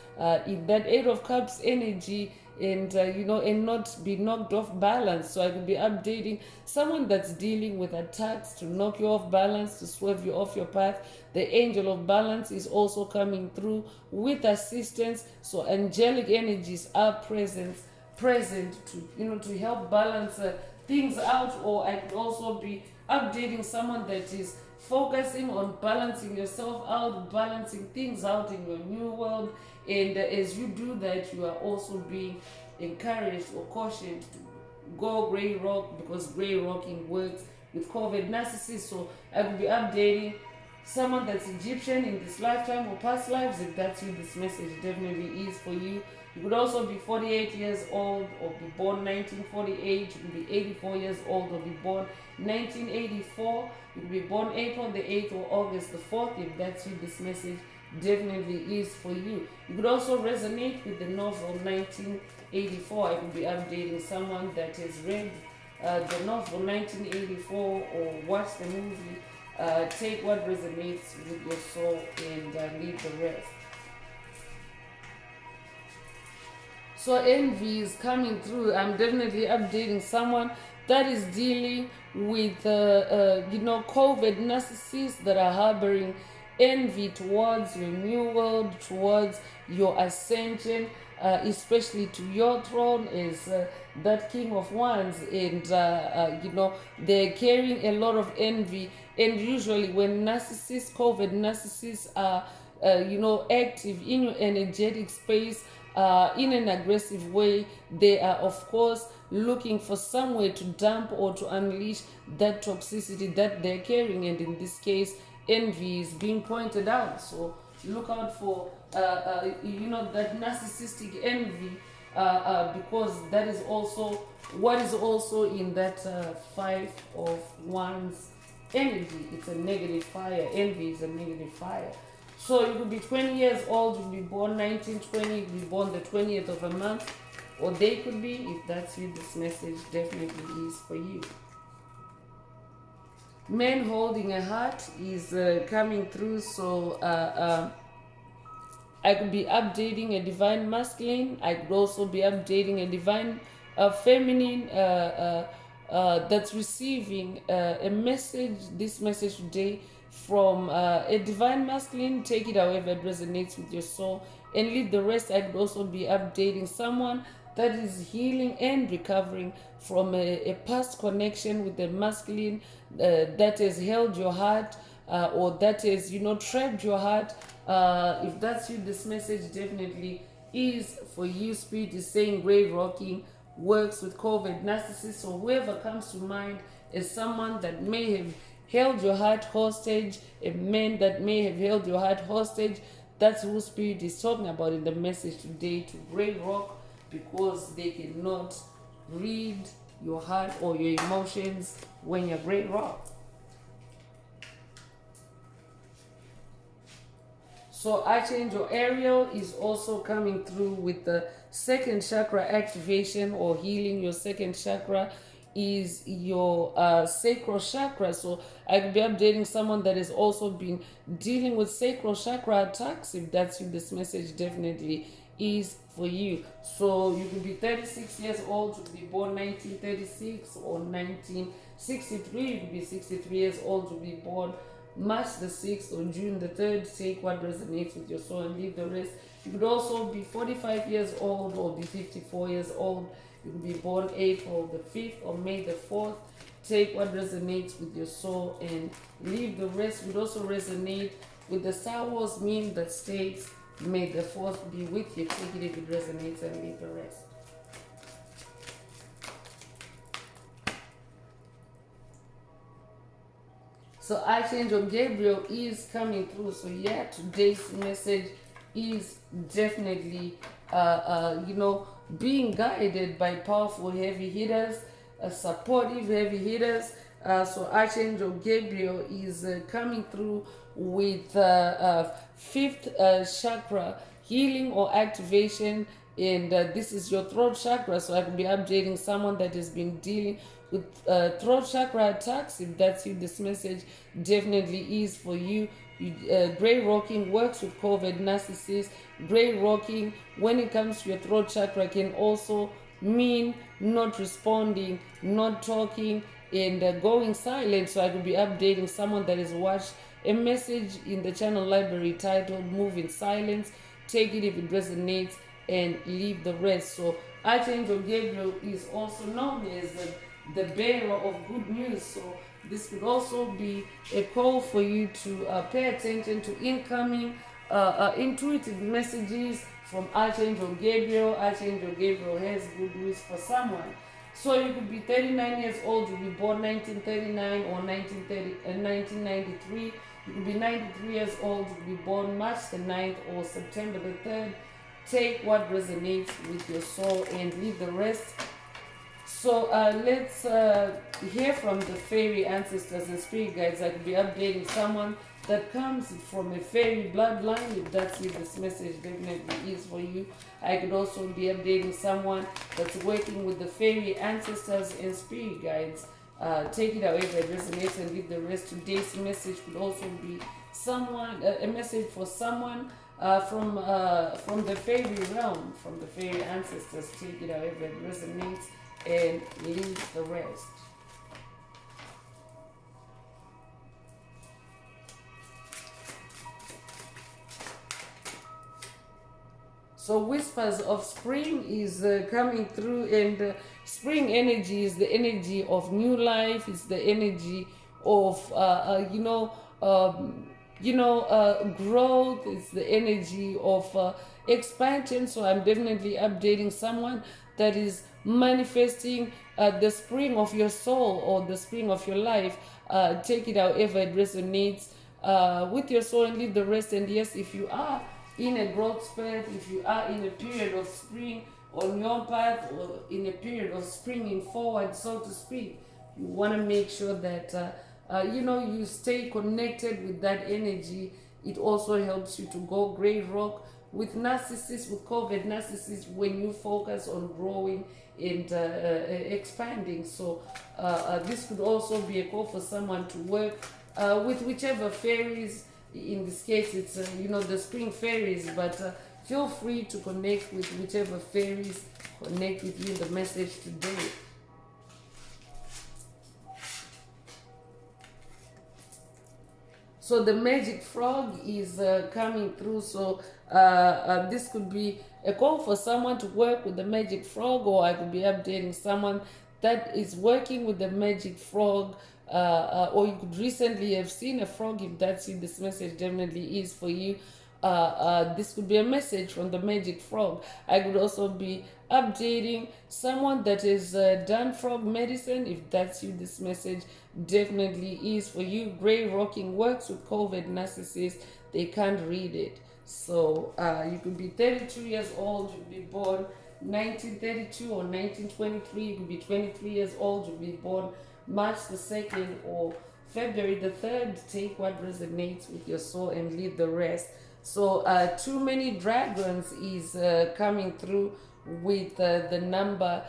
in that Eight of Cups energy, and and not be knocked off balance. So I could be updating someone that's dealing with attacks to knock you off balance, to swerve you off your path. The angel of balance is also coming through with assistance. So angelic energies are present to to help balance things out. Or I could also be updating someone that is focusing on balancing yourself out, balancing things out in your new world. And as you do that, you are also being encouraged or cautioned to go gray rock, because gray rocking works with COVID narcissists. So I will be updating someone that's Egyptian in this lifetime or past lives. If that's you, this message definitely is for you. You could also be 48 years old or be born 1948. You could be 84 years old or be born 1984. You could be born April the 8th or August the 4th. If that's you, this message definitely is for you. You could also resonate with the novel 1984. I could be updating someone that has read the novel 1984 or watched the movie. Take what resonates with your soul and leave the rest. So envy is coming through. I'm definitely updating someone that is dealing with COVID narcissists that are harboring envy towards your new world, towards your ascension, especially to your throne is that King of Wands. And they're carrying a lot of envy. And usually when COVID narcissists are active in your energetic space, in an aggressive way, they are of course looking for somewhere to dump or to unleash that toxicity that they're carrying. And in this case, envy is being pointed out. So look out for that narcissistic envy, because that is also what is also in that Five of Wands energy. It's a negative fire. Envy is a negative fire. So you could be 20 years old, you could be born 1920, you could be born the 20th of a month, or they could be. If that's you, this message definitely is for you. man holding a heart is coming through. So I could be updating a divine masculine. I could also be updating a divine feminine that's receiving a message, this message today from a divine masculine. Take it however it resonates with your soul and leave the rest. I could also be updating someone that is healing and recovering from a past connection with the masculine that has held your heart or that has, trapped your heart. If that's you, this message definitely is for you. Spirit is saying grave rocking works with COVID narcissists. So whoever comes to mind is someone that may have held your heart hostage, a man that may have held your heart hostage. That's who Spirit is talking about in the message today, to grave rock, because they cannot read your heart or your emotions when you're grave rock. So Archangel Ariel is also coming through with the second chakra activation or healing. Your second chakra is your sacral chakra. So I could be updating someone that has also been dealing with sacral chakra attacks. If that's you, this message definitely is for you. So you could be 36 years old, you could be born 1936 or 1963. You could be 63 years old, to be born March the 6th or June the 3rd. Take what resonates with your soul and leave the rest. You could also be 45 years old or be 54 years old. You could be born April the 5th or May the 4th. Take what resonates with your soul and leave the rest. Would also resonate with the Star Wars meme that states, "May the 4th be with you." Take it if it resonates and leave the rest. So Archangel Gabriel is coming through. So yeah, today's message is definitely, being guided by powerful heavy hitters, supportive heavy hitters. So Archangel Gabriel is coming through with fifth chakra healing or activation, and this is your throat chakra. So I could be updating someone that has been dealing with throat chakra attacks. If that's you, this message definitely is for you. Gray rocking works with COVID narcissists. Gray rocking, when it comes to your throat chakra, can also mean not responding, not talking, and going silent. So I could be updating someone that has watched a message in the channel library titled "Move in Silence." Take it if it resonates and leave the rest. So Archangel Gabriel is also known as the bearer of good news. So this could also be a call for you to pay attention to incoming intuitive messages from Archangel Gabriel. Archangel Gabriel has good news for someone. So you could be 39 years old, you could be born 1939 or 1993. You could be 93 years old, you could be born March the 9th or September the 3rd. Take what resonates with your soul and leave the rest. So let's hear from the fairy ancestors and spirit guides. I could be updating someone that comes from a fairy bloodline. If that's you, this message definitely is for you. I could also be updating someone that's working with the fairy ancestors and spirit guides. Take it however it resonates and leave the rest. Today's message could also be someone, a message for someone from the fairy realm, from the fairy ancestors. Take it however it resonates and leave the rest. So whispers of spring is coming through, and spring energy is the energy of new life. It's the energy of growth. It's the energy of expansion. So I'm definitely updating someone that is manifesting the spring of your soul or the spring of your life. Take it however it resonates with your soul and leave the rest. And yes, if you are in a growth spurt, if you are in a period of spring on your path or in a period of springing forward, so to speak, you want to make sure that you stay connected with that energy. It also helps you to go great rock with narcissists, with COVID narcissists, when you focus on growing and expanding. So this could also be a call for someone to work with whichever fairies. In this case, it's the spring fairies, but feel free to connect with whichever fairies connect with you in the message today. So the magic frog is coming through. So this could be a call for someone to work with the magic frog, or I could be updating someone that is working with the magic frog. Or you could recently have seen a frog. If that's you, this message definitely is for you. This could be a message from the magic frog. I could also be updating someone that has done frog medicine. If that's you, this message definitely is for you. Gray rocking works with COVID narcissists. They can't read it. So you could be 32 years old. You could be born 1932 or 1923. You could be 23 years old. You could be born March the 2nd or February the 3rd. Take what resonates with your soul and leave the rest. So too many dragons is coming through with the number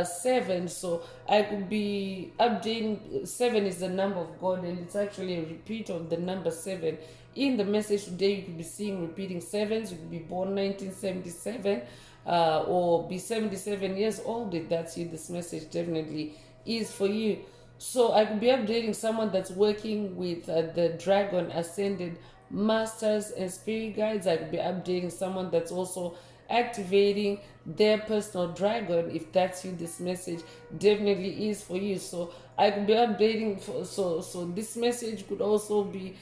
7. So I could be updating. 7 is the number of God, and it's actually a repeat of the number 7. In the message today, you could be seeing repeating 7s. You could be born 1977 or be 77 years old. If that's you, this message definitely is for you. So I could be updating someone that's working with the Dragon Ascended Masters and Spirit Guides. I could be updating someone that's also activating their personal dragon. If that's you, this message definitely is for you. So I could be updating. So this message could also be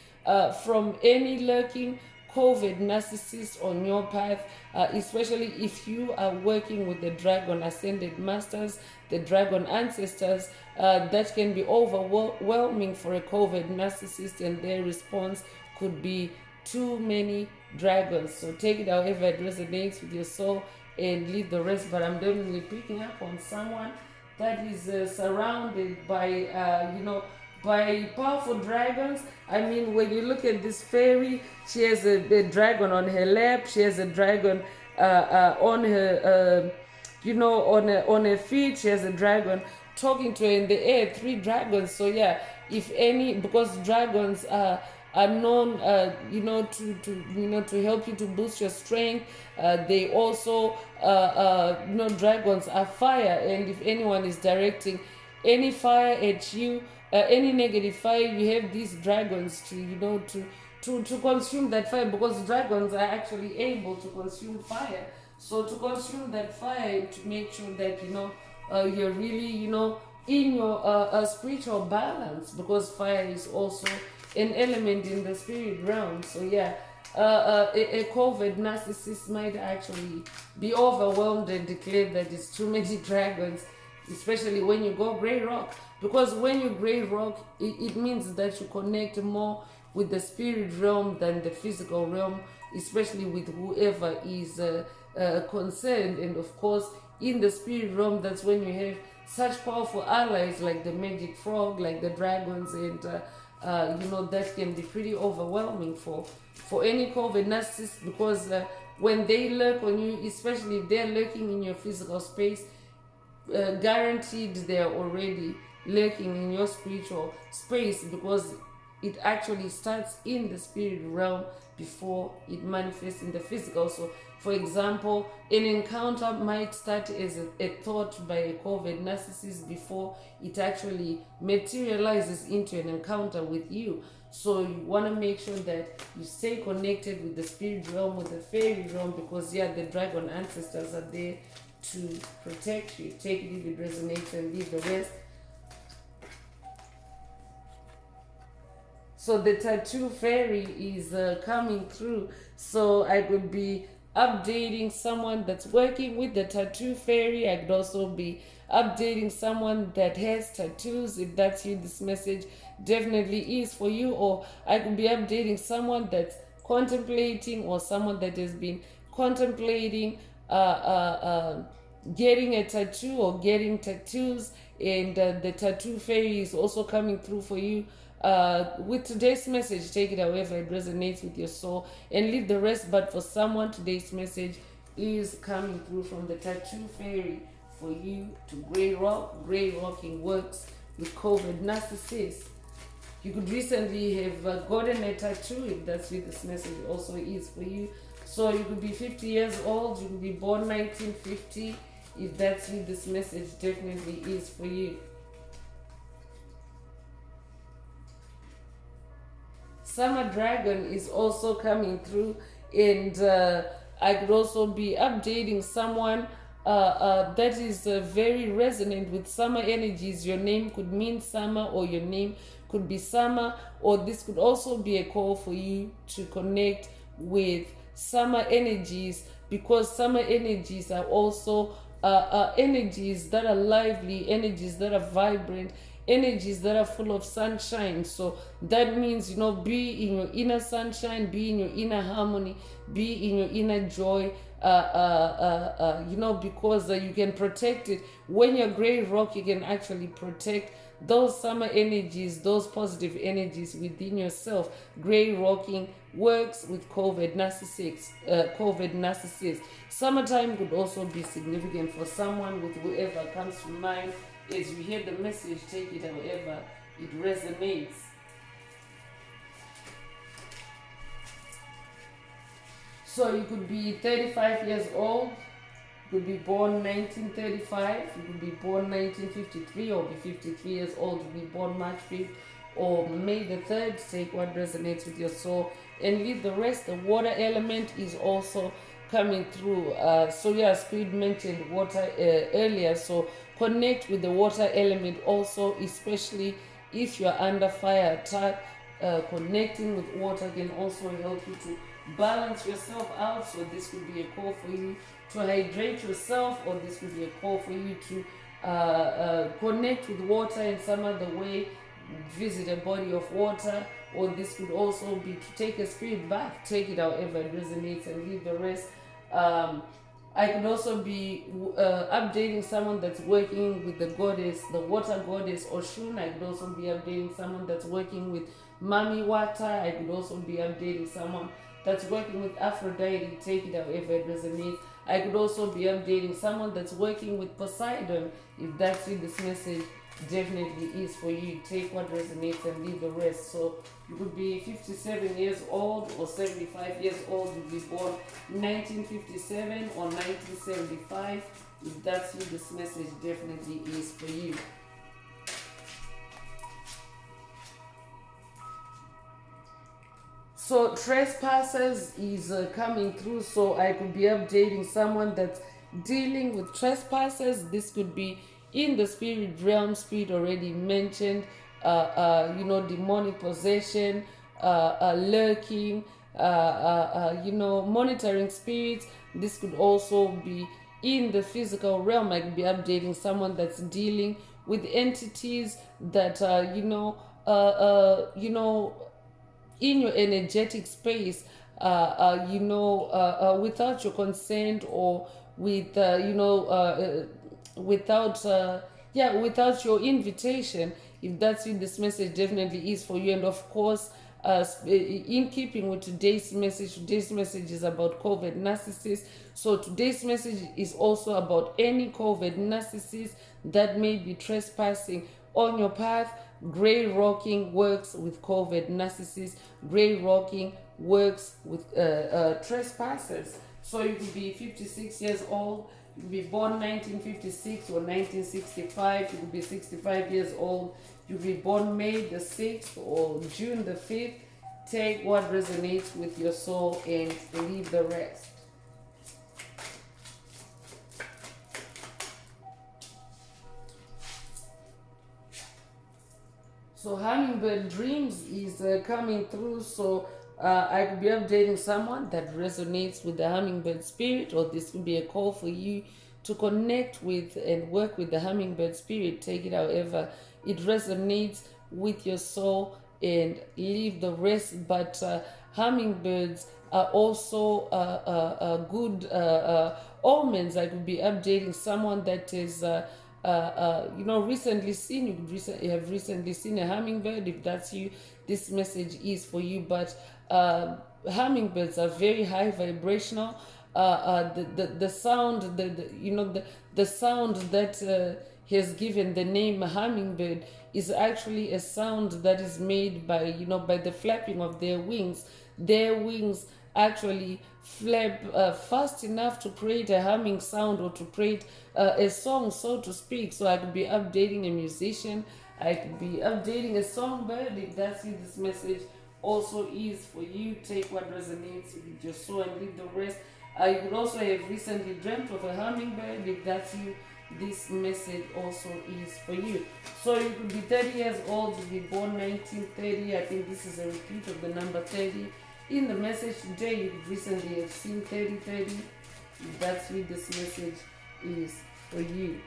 from any lurking COVID narcissist on your path, especially if you are working with the Dragon Ascended Masters, the Dragon Ancestors. That can be overwhelming for a COVID narcissist, and their response could be too many dragons. So take it however it resonates with your soul and leave the rest. But I'm definitely picking up on someone that is surrounded by by powerful dragons. I mean, when you look at this fairy, she has a dragon on her lap. She has a dragon on her on her feet. She has a dragon talking to her in the air. 3 dragons. So yeah, if any, because dragons are known to help you to boost your strength. They also dragons are fire, and if anyone is directing any fire at you, any negative fire, you have these dragons to consume that fire, because dragons are actually able to consume fire. So to consume that fire, to make sure that you're really in your spiritual balance, because fire is also an element in the spirit realm. So yeah, a COVID narcissist might actually be overwhelmed and declare that it's too many dragons, especially when you go gray rock. Because when you gray rock, it means that you connect more with the spirit realm than the physical realm, especially with whoever is concerned. And of course, in the spirit realm, that's when you have such powerful allies like the magic frog, like the dragons, and that can be pretty overwhelming for any COVID narcissist, because when they lurk on you, especially if they're lurking in your physical space, guaranteed they're already lurking in your spiritual space, because it actually starts in the spirit realm before it manifests in the physical. So for example, an encounter might start as a thought by a COVID narcissist before it actually materializes into an encounter with you. So you want to make sure that you stay connected with the spirit realm, with the fairy realm, because the dragon ancestors are there to protect you. Take it if it resonates and leave the rest. So the tattoo fairy is coming through. So I could be updating someone that's working with the tattoo fairy. I could also be updating someone that has tattoos. If that's you, this message definitely is for you. Or I could be updating someone that's contemplating, or someone that has been contemplating getting a tattoo or getting tattoos, and the tattoo fairy is also coming through for you. With today's message, take it however it resonates with your soul and leave the rest. But for someone, today's message is coming through from the tattoo fairy for you to Grey Rock. Grey Rocking works with COVID narcissists. You could recently have gotten a tattoo, if that's what this message also is for you. So you could be 50 years old, you could be born 1950, if that's what this message definitely is for you. Summer Dragon is also coming through, and I could also be updating someone that is very resonant with summer energies. Your name could mean summer, or your name could be summer, or this could also be a call for you to connect with summer energies, because summer energies are also energies that are lively, energies that are vibrant, energies that are full of sunshine. So that means, be in your inner sunshine, be in your inner harmony, be in your inner joy, because you can protect it. When you're Grey Rock, you can actually protect those summer energies, those positive energies within yourself. Grey Rocking works with COVID narcissists. Summertime could also be significant for someone, with whoever comes to mind. As you hear the message, take it however it resonates. So you could be 35 years old, you could be born 1935, you could be born 1953, or be 53 years old, you could be born March 5th or May the 3rd. Take what resonates with your soul and leave the rest. The water element is also coming through. Spirit mentioned water earlier, so connect with the water element also, especially if you're under fire attack. Connecting with water can also help you to balance yourself out. So this could be a call for you to hydrate yourself, or this could be a call for you to connect with water in some other way, visit a body of water, or this could also be to take a spirit bath. Take it however it resonates and leave the rest. I could also be updating someone that's working with the goddess, the water goddess Oshun. I could also be updating someone that's working with Mami Water. I could also be updating someone that's working with Aphrodite. Take it however it resonates. I could also be updating someone that's working with Poseidon. If that's what this message definitely is for you, take what resonates and leave the rest. So you could be 57 years old or 75 years old. You'd be born 1957 or 1975. If that's what this message definitely is for you. So trespassers is coming through. So I could be updating someone that's dealing with trespassers. This could be in the spirit realm. Spirit already mentioned, demonic possession, lurking, monitoring spirits. This could also be in the physical realm. I could be updating someone that's dealing with entities that in your energetic space, without your consent, or with without your invitation. If that's what this message definitely is for you. And of course, in keeping with today's message is about COVID narcissists. So today's message is also about any COVID narcissist that may be trespassing on your path. Grey Rocking works with COVID narcissists. Grey Rocking works with trespassers. So you could be 56 years old, you could be born 1956 or 1965, you could be 65 years old, you could be born May the 6th or June the 5th. Take what resonates with your soul and leave the rest. So Hummingbird Dreams is coming through. So I could be updating someone that resonates with the Hummingbird Spirit, or this could be a call for you to connect with and work with the Hummingbird Spirit. Take it however it resonates with your soul and leave the rest. But hummingbirds are also good omens. I could be updating someone that is recently seen, you have recently seen a hummingbird. If that's you, this message is for you. But hummingbirds are very high vibrational. The sound, the sound that has given the name hummingbird is actually a sound that is made by the flapping of their wings. Their wings actually flap fast enough to create a humming sound, or to create a song, so to speak. So I could be updating a musician, I could be updating a songbird. If that's you, this message also is for you. Take what resonates with your soul and leave the rest. I could also have recently dreamt of a hummingbird. If that's you, this message also is for you. So you could be 30 years old, you be born 1930. I think this is a repeat of the number 30 in the message today. You could recently have seen 3030. If that's you, this message is for you.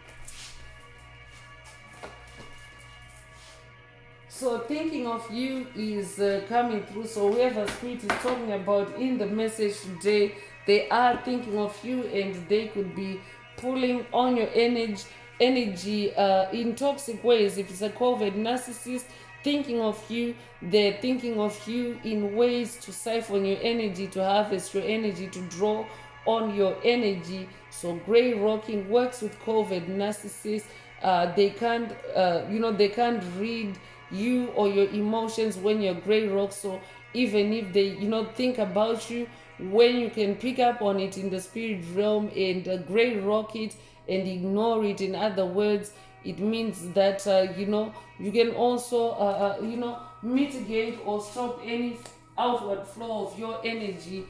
So thinking of you is coming through. So whoever spirit is talking about in the message today, they are thinking of you, and they could be pulling on your energy in toxic ways. If it's a COVID narcissist thinking of you, they're thinking of you in ways to siphon your energy, to harvest your energy, to draw on your energy. So gray rocking works with COVID narcissists. They can't read you or your emotions when you're gray rock. So even if they think about you, when you can pick up on it in the spirit realm and gray rock it and ignore it, in other words, it means that you can also mitigate or stop any outward flow of your energy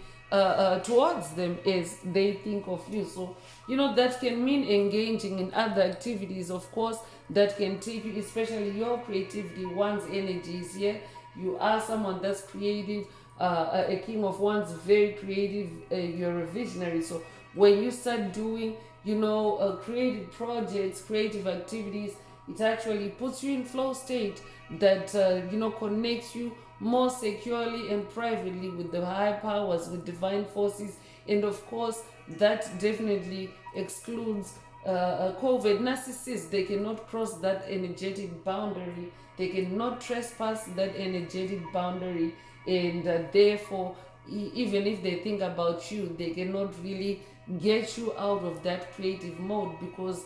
towards them as they think of you. So that can mean engaging in other activities, of course, that can take you, especially your creativity. One's energy is here. You are someone that's creative, a king of wands, very creative. You're a visionary. So when you start doing creative projects, creative activities, it actually puts you in flow state that connects you more securely and privately with the higher powers, with divine forces. And of course, that definitely excludes COVID narcissists. They cannot cross that energetic boundary. They cannot trespass that energetic boundary. And therefore, even if they think about you, they cannot really get you out of that creative mode, because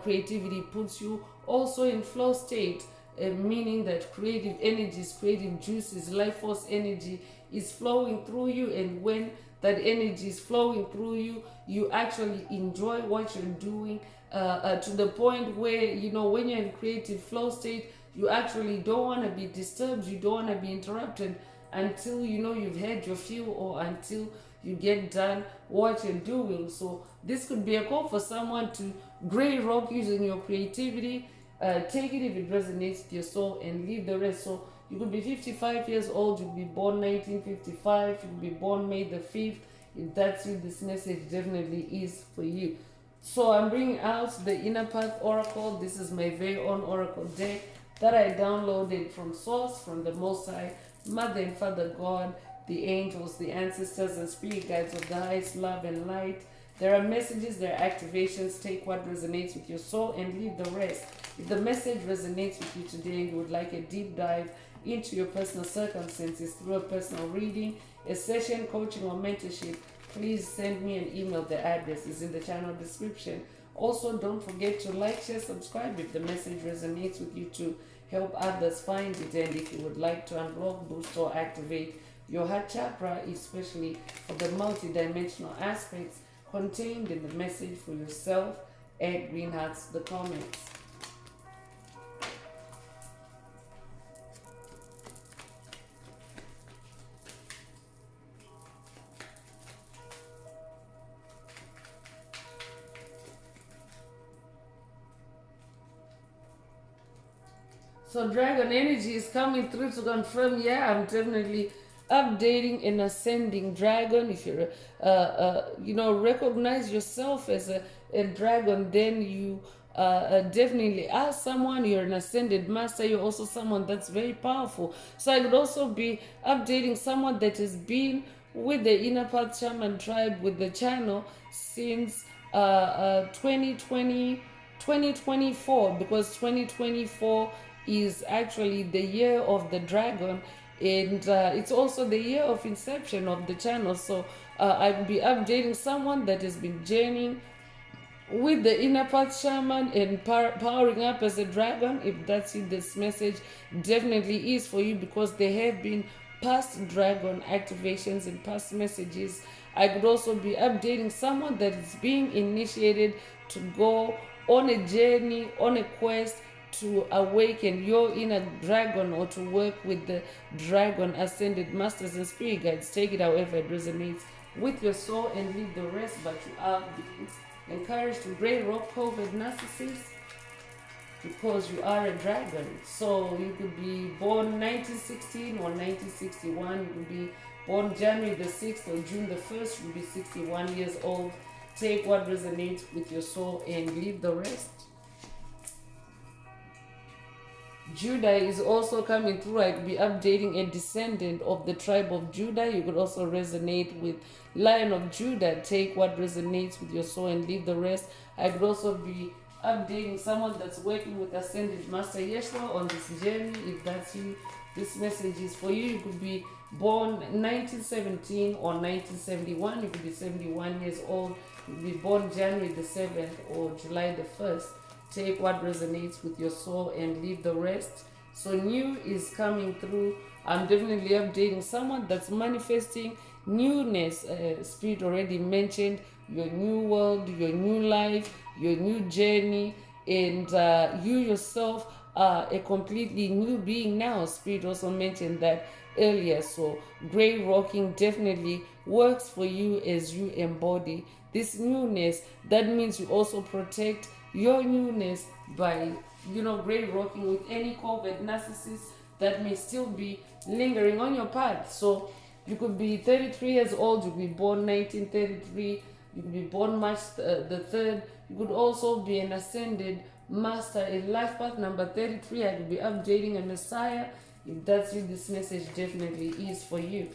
creativity puts you also in flow state, meaning that creative energies, creative juices, life force energy is flowing through you. And when that energy is flowing through you, you actually enjoy what you're doing to the point where when you're in creative flow state, you actually don't want to be disturbed, you don't want to be interrupted until you've had your fill, or until you get done what you're doing. So this could be a call for someone to gray rock using your creativity. Take it if it resonates with your soul, and leave the rest. So you could be 55 years old, you could be born 1955, you could be born May the 5th. If that's you, this message definitely is for you. So I'm bringing out the Inner Path Oracle. This is my very own oracle deck that I downloaded from Source, from the Most High, Mother and Father God, the angels, the ancestors, and spirit guides of the highest love and light. There are messages, there are activations. Take what resonates with your soul and leave the rest. If the message resonates with you today and you would like a deep dive into your personal circumstances through a personal reading, a session, coaching, or mentorship, please send me an email. The address is in the channel description. Also, don't forget to like, share, subscribe if the message resonates with you, to help others find it. And if you would like to unlock, boost, or activate your heart chakra, especially for the multi-dimensional aspects contained in the message for yourself, add green hearts to the comments. So dragon energy is coming through to confirm, yeah, I'm definitely updating an ascending dragon. If you're, recognize yourself as a dragon, then you definitely are someone, you're an ascended master, you're also someone that's very powerful. So I could also be updating someone that has been with the Inner Path Shaman tribe, with the channel, since 2020, 2024, because 2024 is actually the year of the dragon, and it's also the year of inception of the channel. So I'll be updating someone that has been journeying with the inner path shaman and powering up as a dragon. If that's it, this message definitely is for you, because there have been past dragon activations and past messages. I could also be updating someone that is being initiated to go on a journey, on a quest to awaken your inner dragon, or to work with the dragon ascended masters and spirit guides. Take it however it resonates with your soul and leave the rest, but you are being encouraged to grey rock COVID narcissist, because you are a dragon. So you could be born 1916 or 1961. You could be born January the 6th or June the 1st. You could be 61 years old. Take what resonates with your soul and leave the rest. Judah is also coming through. I could be updating a descendant of the tribe of Judah. You could also resonate with Lion of Judah. Take what resonates with your soul and leave the rest. I could also be updating someone that's working with Ascended Master Yeshua on this journey. If that's you, this message is for you. You could be born 1917 or 1971. You could be 71 years old. You could be born January the 7th or July the 1st. Take what resonates with your soul and leave the rest. So new is coming through. I'm definitely updating someone that's manifesting newness. Spirit already mentioned your new world, your new life, your new journey, and you yourself are a completely new being now. Spirit also mentioned that earlier. So grey rocking definitely works for you as you embody this newness. That means you also protect your newness by, grey rocking with any COVID narcissist that may still be lingering on your path. So you could be 33 years old. You could be born 1933. You could be born March the 3rd. You could also be an ascended master in life path number 33. I could be updating a messiah. If that's you, this message definitely is for you.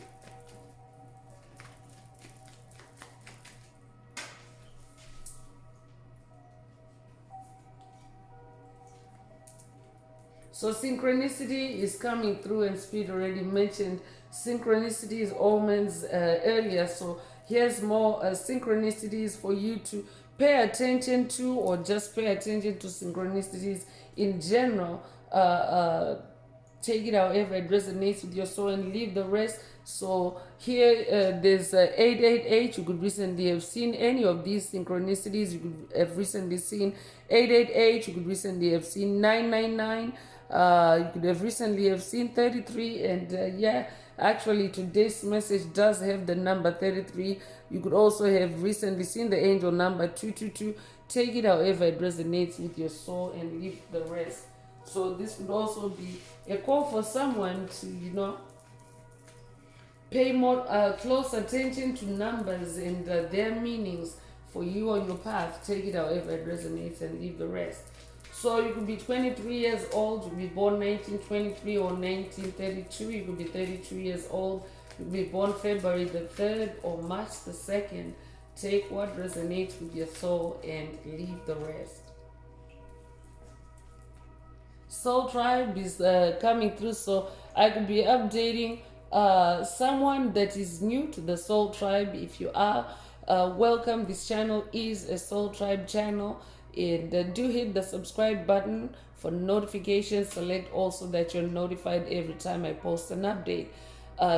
So synchronicity is coming through, and Spirit already mentioned synchronicity is omens earlier. So here's more synchronicities for you to pay attention to, or just pay attention to synchronicities in general. Take it however it resonates with your soul and leave the rest. So here there's 888. You could recently have seen any of these synchronicities. You could have recently seen 888. You could recently have seen 999. You could have recently have seen 33. And actually today's message does have the number 33. You could also have recently seen the angel number 222. Take it however it resonates with your soul and leave the rest. So this would also be a call for someone to, pay more close attention to numbers and their meanings for you on your path. Take it however it resonates and leave the rest. So you could be 23 years old. You could be born 1923 or 1932. You could be 32 years old. You could be born February the 3rd or March the 2nd. Take what resonates with your soul and leave the rest. Soul Tribe is coming through, so I could be updating someone that is new to the Soul Tribe. If you are, welcome. This channel is a Soul Tribe channel, and do hit the subscribe button for notifications. Select also that you're notified every time I post an update.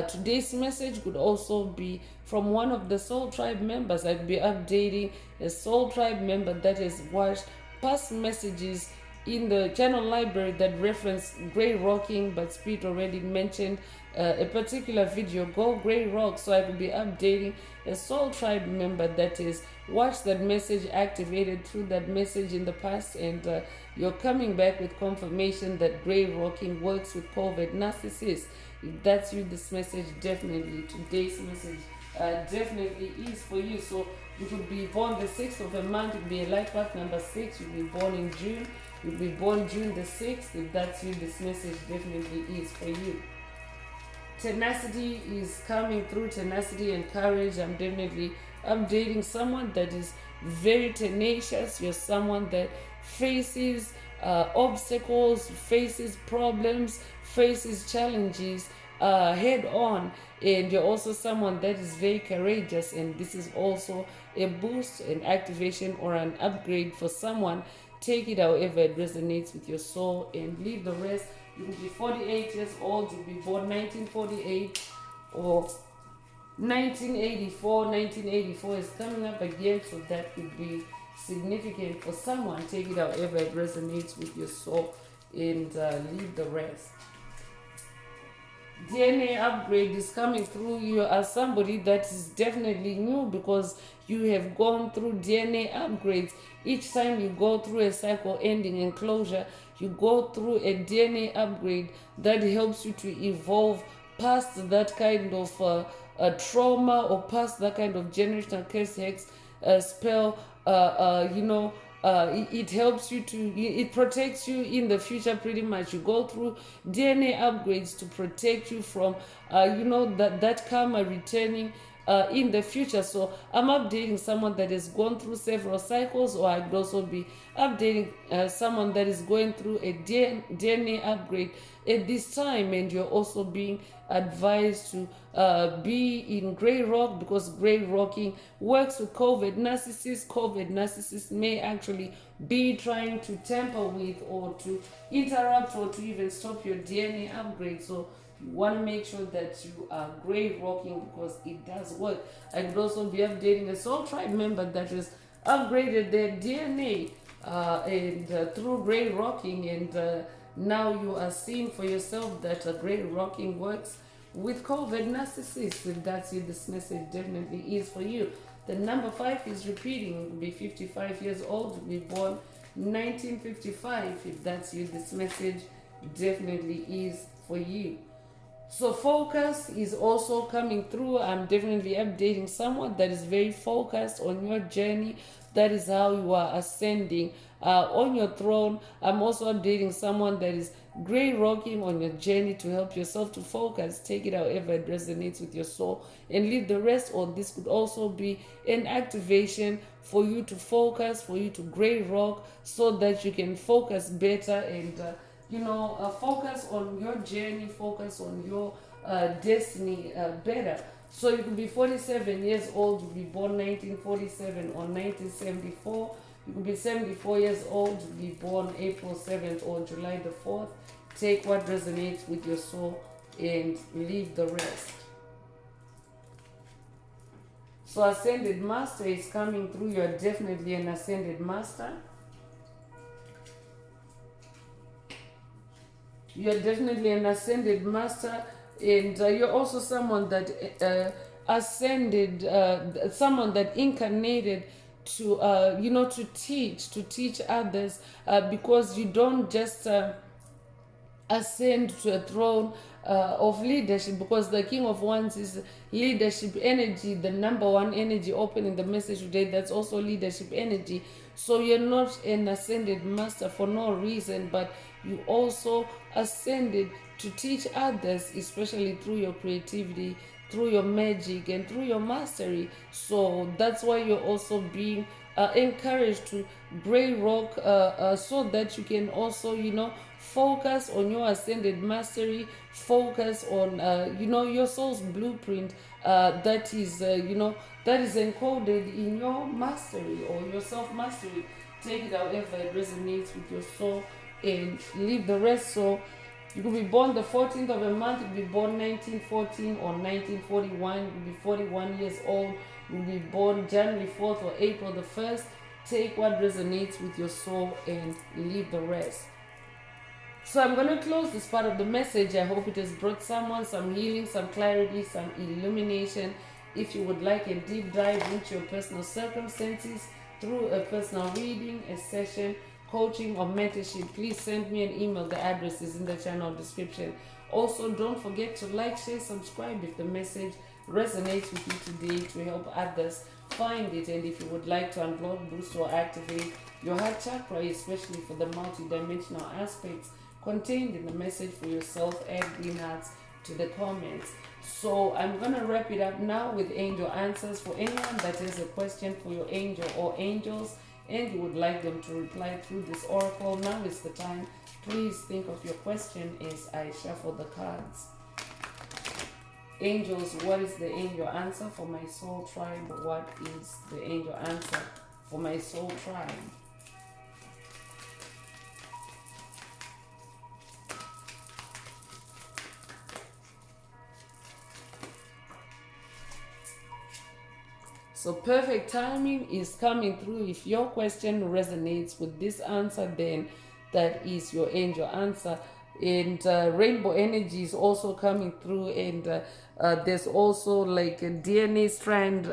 Today's message could also be from one of the Soul Tribe members. I'd be updating a Soul Tribe member that has watched past messages in the channel library that reference grey rocking, but Spirit already mentioned a particular video, Go Grey Rock. So I will be updating a Soul Tribe member that has watched that message, activated through that message in the past, and you're coming back with confirmation that grey rocking works with COVID narcissists. If that's you, this message definitely, today's message definitely is for you. So you could be born the 6th of a month. You could be a life path number 6. You could be born in June. You'll be born June the 6th. If that's you, this message definitely is for you. Tenacity is coming through. Tenacity and courage. I'm definitely updating someone that is very tenacious. You're someone that faces obstacles, faces problems, faces challenges head on. And you're also someone that is very courageous, and this is also a boost, an activation, or an upgrade for someone. Take it however it resonates with your soul and leave the rest. You will be 48 years old, you'll be born 1948 or 1984. 1984 is coming up again, so that could be significant for someone. Take it however it resonates with your soul and leave the rest. DNA upgrade is coming through. You are somebody that is definitely new because you have gone through DNA upgrades. Each time you go through a cycle ending and closure, you go through a DNA upgrade that helps you to evolve past that kind of trauma, or past that kind of generational curse, hex, spell. It helps you to, it protects you in the future. Pretty much you go through DNA upgrades to protect you from that karma returning in the future. So I'm updating someone that has gone through several cycles, or I could also be updating someone that is going through a DNA upgrade at this time. And you're also being advised to be in gray rock, because gray rocking works with COVID narcissists. COVID narcissists may actually be trying to tamper with, or to interrupt, or to even stop your DNA upgrade. So you want to make sure that you are gray rocking, because it does work. I could also be updating a soul tribe member that has upgraded their DNA through gray rocking, and now you are seeing for yourself that gray rocking works with COVID narcissists. If that's you, this message definitely is for you. The number 5 is repeating. You'll be 55 years old. You'll be born 1955. If that's you, this message definitely is for you. So focus is also coming through. I'm definitely updating someone that is very focused on your journey. That is how you are ascending on your throne. I'm also updating someone that is gray rocking on your journey to help yourself to focus. Take it however it resonates with your soul and leave the rest. Or this could also be an activation for you to focus, for you to gray rock, so that you can focus better and focus on your journey, focus on your destiny better. So you could be 47 years old, you'll be born 1947 or 1974. You could be 74 years old, you'll be born April 7th or July the 4th. Take what resonates with your soul and leave the rest. So Ascended Master is coming through. You're definitely an Ascended Master. You're definitely an Ascended Master, and you're also someone that ascended, someone that incarnated to to teach others, because you don't just ascend to a throne of leadership, because the King of Wands is leadership energy, the number 1 energy open in the message today. That's also leadership energy. So you're not an Ascended Master for no reason, but you also ascended to teach others, especially through your creativity, through your magic, and through your mastery. So that's why you're also being encouraged to gray rock, so that you can also focus on your ascended mastery, focus on your soul's blueprint that is encoded in your mastery or your self mastery. Take it however it resonates with your soul and leave the rest. So you could be born the 14th of a month, you could be born 1914 or 1941, you could be 41 years old, you could be born January 4th or April the 1st. Take what resonates with your soul and leave the rest. So I'm going to close this part of the message. I hope it has brought someone some healing, some clarity, some illumination. If you would like a deep dive into your personal circumstances through a personal reading, a session, coaching, or mentorship, please send me an email. The address is in the channel description. Also, don't forget to like, share, subscribe if the message resonates with you today, to help others find it. And if you would like to unblock, boost, or activate your heart chakra, especially for the multidimensional aspects contained in the message for yourself, add green hearts to the comments. So I'm gonna wrap it up now with angel answers. For anyone that has a question for your angel or angels and you would like them to reply through this oracle, now is the time. Please think of your question as I shuffle the cards. Angels, what is the angel answer for my soul tribe? What is the angel answer for my soul tribe? So perfect timing is coming through. If your question resonates with this answer, then that is your angel answer. And rainbow energy is also coming through, and there's also like a DNA strand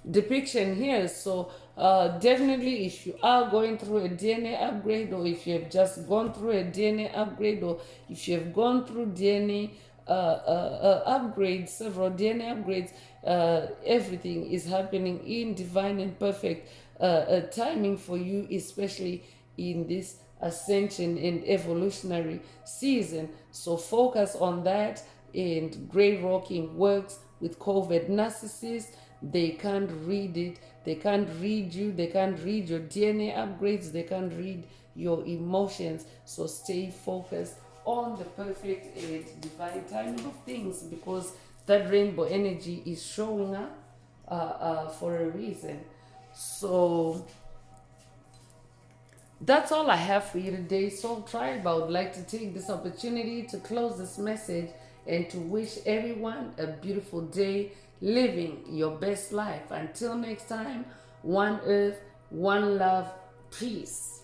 depiction here. So definitely, if you are going through a DNA upgrade, or if you have just gone through a DNA upgrade, or if you have gone through DNA upgrades, several DNA upgrades, everything is happening in divine and perfect timing for you, especially in this ascension and evolutionary season. So focus on that. And great rocking works with COVID narcissists. They can't read it, they can't read you, they can't read your DNA upgrades, they can't read your emotions. So stay focused on the perfect and divine timing of things, because that rainbow energy is showing up for a reason. So that's all I have for you today, Soul Tribe. I would like to take this opportunity to close this message and to wish everyone a beautiful day, living your best life. Until next time, one earth, one love, peace.